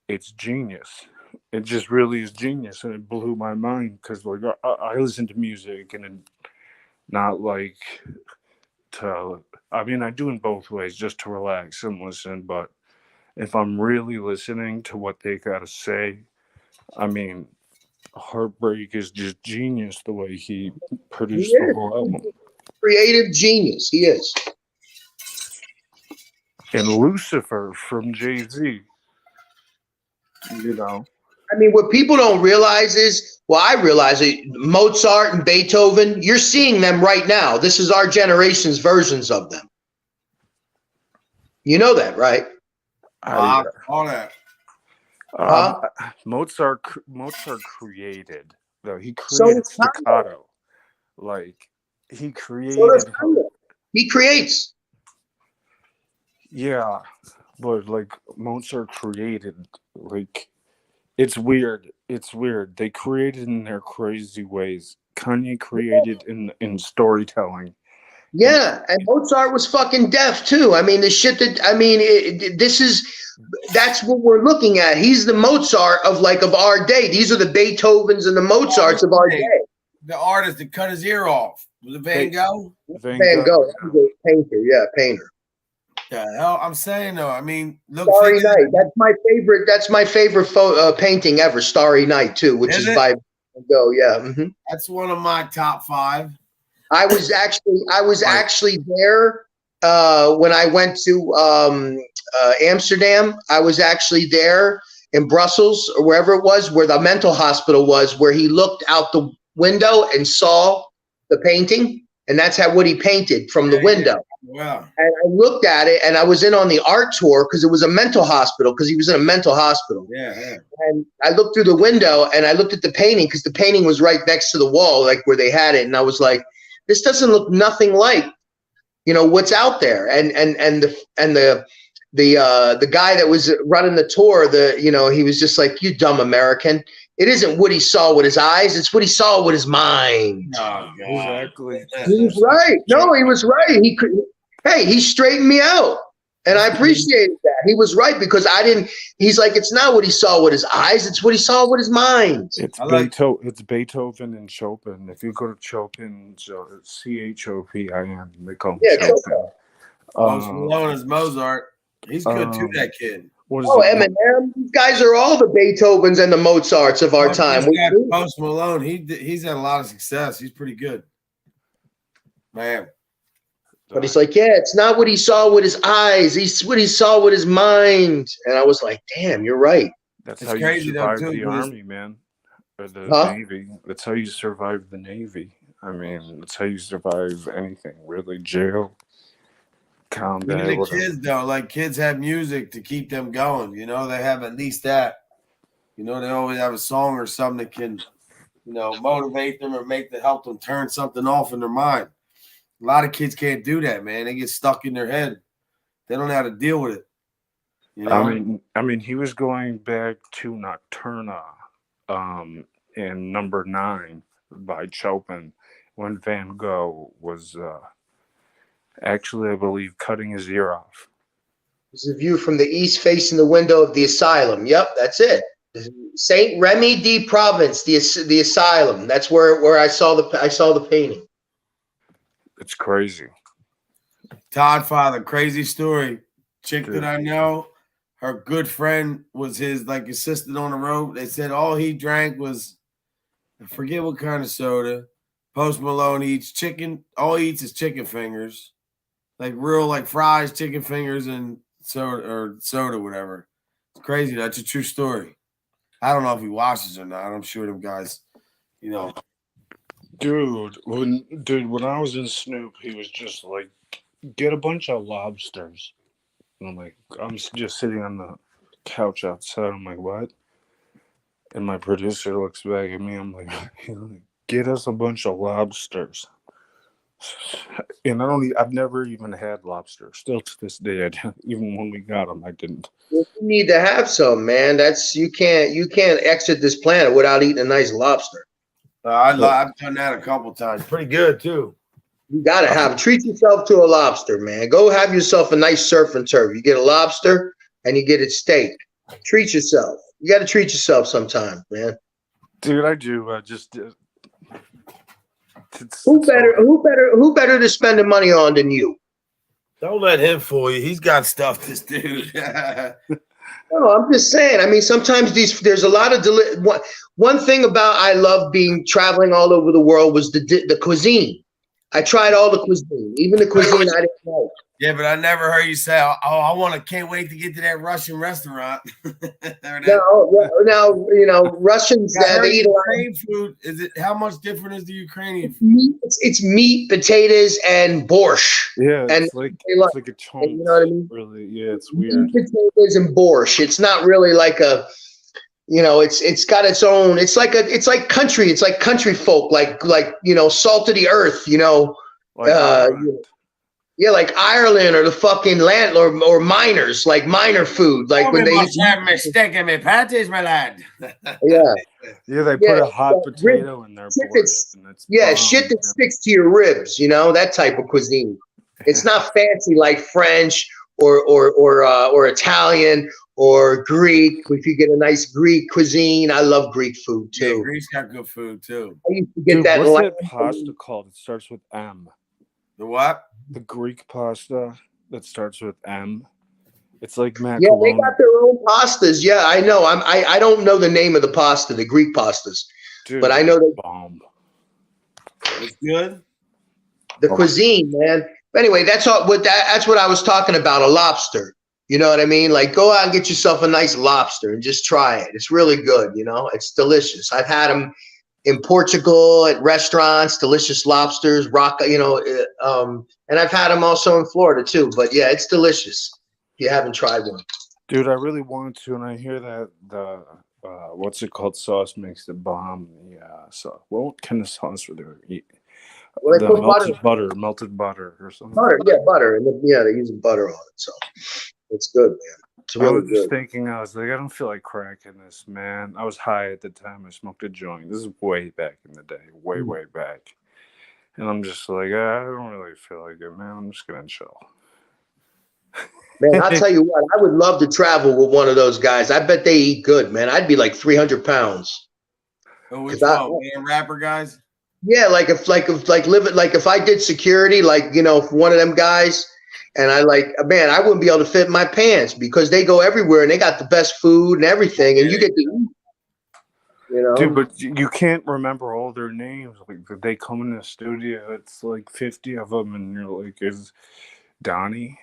it's genius. It just really is genius, and it blew my mind, because like I listen to music and not like to. I mean, I do in both ways, just to relax and listen. But if I'm really listening to what they gotta say, I mean, Heartbreak is just genius the way he produced the whole album. Creative genius, he is. And Lucifer from Jay-Z, I mean, what people don't realize is, well, I realize it, Mozart and Beethoven, you're seeing them right now. This is our generation's versions of them. You know that, right? All that. Mozart created, though. He created staccato. Like, he created. He creates. Yeah, but like Mozart created, like, it's weird. It's weird. They created in their crazy ways. Kanye created in storytelling. Yeah, and Mozart was fucking deaf too. I mean, the shit that that's what we're looking at. He's the Mozart of our day. These are the Beethovens and the Mozarts of our day. The artist that cut his ear off. Was it Van Gogh? Van Gogh. He was a painter. Yeah, painter. The hell I'm saying though. I mean, look. Starry Night. That's my favorite. That's my favorite painting ever. Starry Night too, which is by Van Gogh. Yeah. Mm-hmm. That's one of my top 5. I was actually there when I went to Amsterdam. I was actually there in Brussels or wherever it was, where the mental hospital was, where he looked out the window and saw the painting, and that's what he painted from the window. Yeah. And I looked at it, and I was in on the art tour because it was a mental hospital, because he was in a mental hospital. Yeah. And I looked through the window and I looked at the painting, because the painting was right next to the wall, like where they had it, and I was like, this doesn't look nothing like, what's out there. And the guy that was running the tour, he was just like, you dumb American. It isn't what he saw with his eyes; it's what he saw with his mind. Oh, God. Exactly. He was right. No, he was right. He could. Hey, he straightened me out, and I appreciated that. He was right because I didn't. He's like, it's not what he saw with his eyes; it's what he saw with his mind. It's I like- It's Beethoven and Chopin. If you go to Chopin, Chopin, they call him Yeah, Chopin. Chopin. Post Malone is Mozart. He's good too, that kid. What is Oh, it? Eminem. These guys are all the Beethovens and the Mozarts of our time. Post Malone, he's had a lot of success. He's pretty good, man. But he's like, yeah, it's not what he saw with his eyes. It's what he saw with his mind. And I was like, damn, you're right. That's It's how you crazy though, survive too, the because- army, man, or the Huh? Navy. That's how you survive the Navy. I mean, that's how you survive anything, really. Jail, combat. Even the whatever. kids though, like kids have music to keep them going. You know, they have at least that. You know, they always have a song or something that can, you know, motivate them or help them turn something off in their mind. A lot of kids can't do that, man. They get stuck in their head. They don't know how to deal with it. You know? I mean, he was going back to Nocturna, in number 9 by Chopin, when Van Gogh was actually, I believe, cutting his ear off. It's a view from the east facing the window of the asylum. Yep, that's it. Saint Remy de Provence, the asylum. That's where I saw the painting. It's crazy. Todd Father, crazy story. Chick Dude. that I know, her good friend was his like assistant on the road. They said all he drank was, I forget what kind of soda. Post Malone eats chicken. All he eats is chicken fingers, like real like fries, chicken fingers, and soda, whatever. It's crazy. That's a true story. I don't know if he washes or not. I'm sure them guys, you know. Dude, when I was in Snoop, he was just like, get a bunch of lobsters. And I'm like, I'm just sitting on the couch outside. I'm like, what? And my producer looks back at me. I'm like, get us a bunch of lobsters. And I've never even had lobster. Still to this day, I didn't. Even when we got them, I didn't. You need to have some, man. You can't exit this planet without eating a nice lobster. I've done that a couple times. Pretty good too. You gotta treat yourself to a lobster, man. Go have yourself a nice surf and turf. You get a lobster and you get it steak. Treat yourself. You got to treat yourself sometimes, man. Dude, I do. I just. Who better to spend the money on than you? Don't let him fool you. He's got stuff, this dude. No, I'm just saying. I mean, sometimes there's a lot of one thing about I love traveling all over the world was the cuisine. I tried all the cuisine, even the cuisine I didn't like. Yeah, but I never heard you say, "Oh, can't wait to get to that Russian restaurant." Now you know Russians they eat a lot of food. Is it how much different is the Ukrainian food? meat. It's meat, potatoes, and borscht. Yeah, and it's like a chunk. You know what I mean? Really, yeah, it's weird. Meat, potatoes, and borscht. It's not really like a. You know, it's got its own. It's like country. It's like country folk, like you know, salt of the earth. You know, yeah, like Ireland or the fucking land or miners, like miner food, like when they have mistaken me patties, my lad. Yeah, they put a hot potato in there. Shit that sticks to your ribs. You know, that type of cuisine. It's not fancy like French or Italian. Or Greek, if you get a nice Greek cuisine. I love Greek food too. Yeah, Greek's got good food too. I used to get what's that pasta called? It starts with M. The what? The Greek pasta that starts with M. It's like macaroni. Yeah, they got their own pastas. Yeah, I know. I don't know the name of the pasta, the Greek pastas. Dude, but I know they bomb. It's good. The cuisine, man. But anyway, that's what I was talking about, a lobster. You know what I mean? Like, go out and get yourself a nice lobster and just try it. It's really good, you know? It's delicious. I've had them in Portugal at restaurants, delicious lobsters, and I've had them also in Florida too. But yeah, it's delicious if you haven't tried one. Dude, I really want to, and I hear that the what's it called, sauce makes it bomb. Yeah, so what kind of sauce would they eat? Well, they put melted butter or something. Butter, and they use butter on it, so it's good, man. It's I really was just good. thinking, I was like, I don't feel like cracking this, man. I was high at the time I smoked a joint. This is way back in the day, way, way back. And I'm just like, I don't really feel like it, man. I'm just going to chill. Man, I'll tell you what, I would love to travel with one of those guys. I bet they eat good, man. I'd be like 300 pounds. Oh, which 'Cause one? Man, rapper guys? Yeah, like if I did security, like, you know, for one of them guys, and I like, man, I wouldn't be able to fit in my pants because they go everywhere and they got the best food and everything, and you get to eat, you know. Dude, but you can't remember all their names. Like, they come in the studio, it's like 50 of them, and you're like, is Donnie,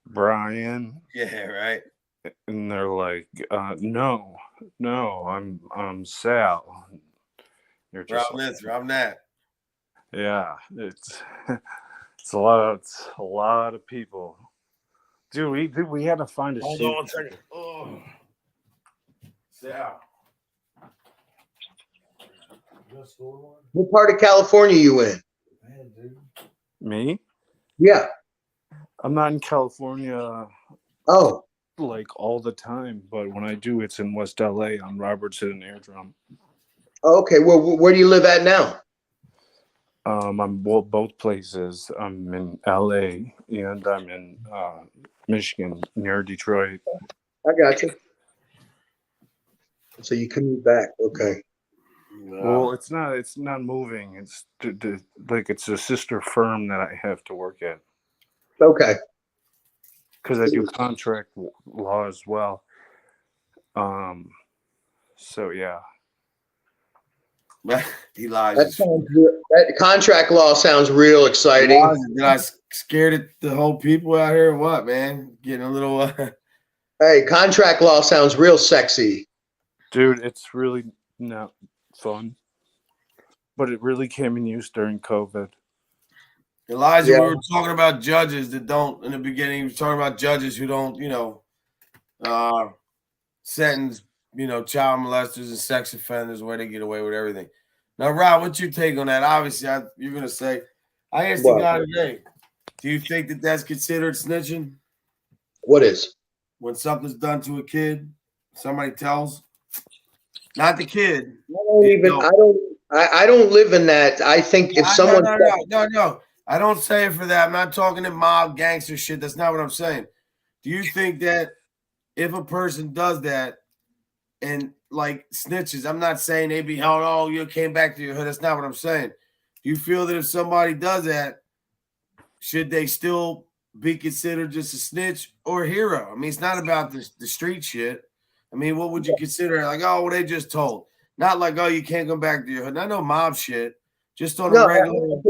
Brian? Yeah, right. And they're like, no, I'm Sal. You're just Rob this, Rob that. yeah, it's it's a lot of people. Dude, we had to find a Hold seat. on 1 second. Oh. Sal. What part of California you in? Man, dude. Me? Yeah. I'm not in California Oh, like all the time, but when I do, it's in West LA on Robertson and Airdrum. okay. Well, where do you live at now? I'm both places. I'm in LA and I'm in Michigan near Detroit. I got you. So you commute back. Okay. Well, it's not moving. It's like it's a sister firm that I have to work at Okay. because I do contract law as well. So yeah. Elijah. That contract law sounds real exciting. Did I scared the whole people out here or what, man? Getting a little Hey, contract law sounds real sexy. Dude, it's really not fun. But it really came in use during COVID. Elijah, Yeah. we were talking about judges that don't in the beginning. He was talking about judges who don't, sentence, child molesters and sex offenders where they get away with everything. Now, Rob, what's your take on that? Obviously, you're going to say, I asked the guy today, do you think that that's considered snitching? What is? When something's done to a kid, somebody tells? Not the kid. I don't live in that. I think if someone No. I don't say it for that. I'm not talking to mob gangster shit. That's not what I'm saying. Do you think that if a person does that and like snitches, I'm not saying they be held, oh, you came back to your hood. That's not what I'm saying. Do you feel that if somebody does that, should they still be considered just a snitch or a hero? I mean, it's not about the street shit. I mean, what would you consider? Like, oh, well, they just told. Not like, oh, you can't come back to your hood. Not no mob shit. Just on a regular.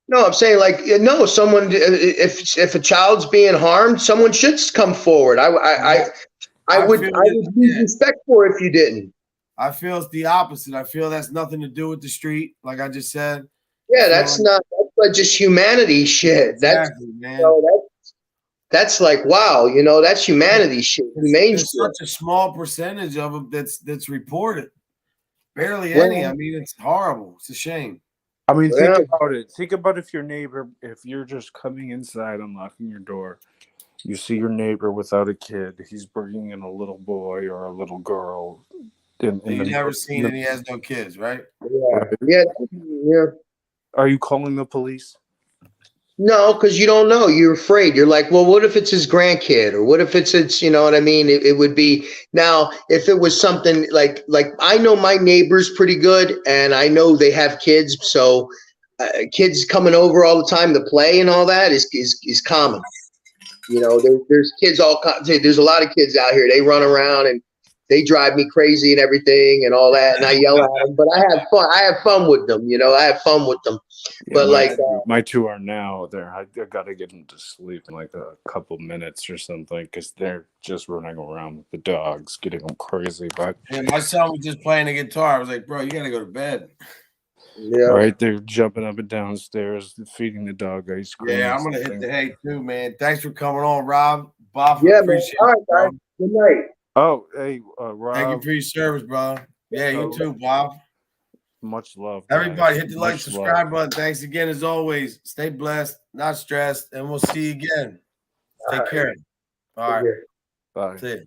No, I'm saying like no. Someone, if a child's being harmed, someone should come forward. I would lose respect for it if you didn't. I feel it's the opposite. I feel that's nothing to do with the street, like I just said. Yeah, that's like just humanity shit. Exactly, man. That's like wow, that's humanity shit. There's such a small percentage of them that's reported. Barely any. I mean, it's horrible. It's a shame. I mean, think about it. Think about if you're just coming inside, unlocking your door, you see your neighbor without a kid. He's bringing in a little boy or a little girl. You've never seen and he has no kids, right? Yeah. Are you calling the police? No, because you don't know. You're afraid. You're like, well, what if it's his grandkid, or what if it's you know what I mean? It would be now if it was something like I know my neighbors pretty good, and I know they have kids, so kids coming over all the time to play and all that is common. There's kids there's a lot of kids out here. They run around and they drive me crazy and everything and all that, and I yell at them, but I have fun. I have fun with them, I have fun with them. Yeah, but my two are now there. I got to get them to sleep in like a couple minutes or something because they're just running around with the dogs, getting them crazy. But my son was just playing the guitar. I was like, bro, you got to go to bed. Yeah. Right, they're jumping up and downstairs, feeding the dog ice cream. Yeah, I'm gonna hit the hay too, man. Thanks for coming on, Rob. Bob, yeah, appreciate man. All it, right, guys. Good night. Oh, hey, Rob. Thank you for your service, bro. Yeah, you too, Bob. Much love. Everybody, hit the like, subscribe button. Thanks again, as always. Stay blessed, not stressed, and we'll see you again. Take care. All right. Bye. See you.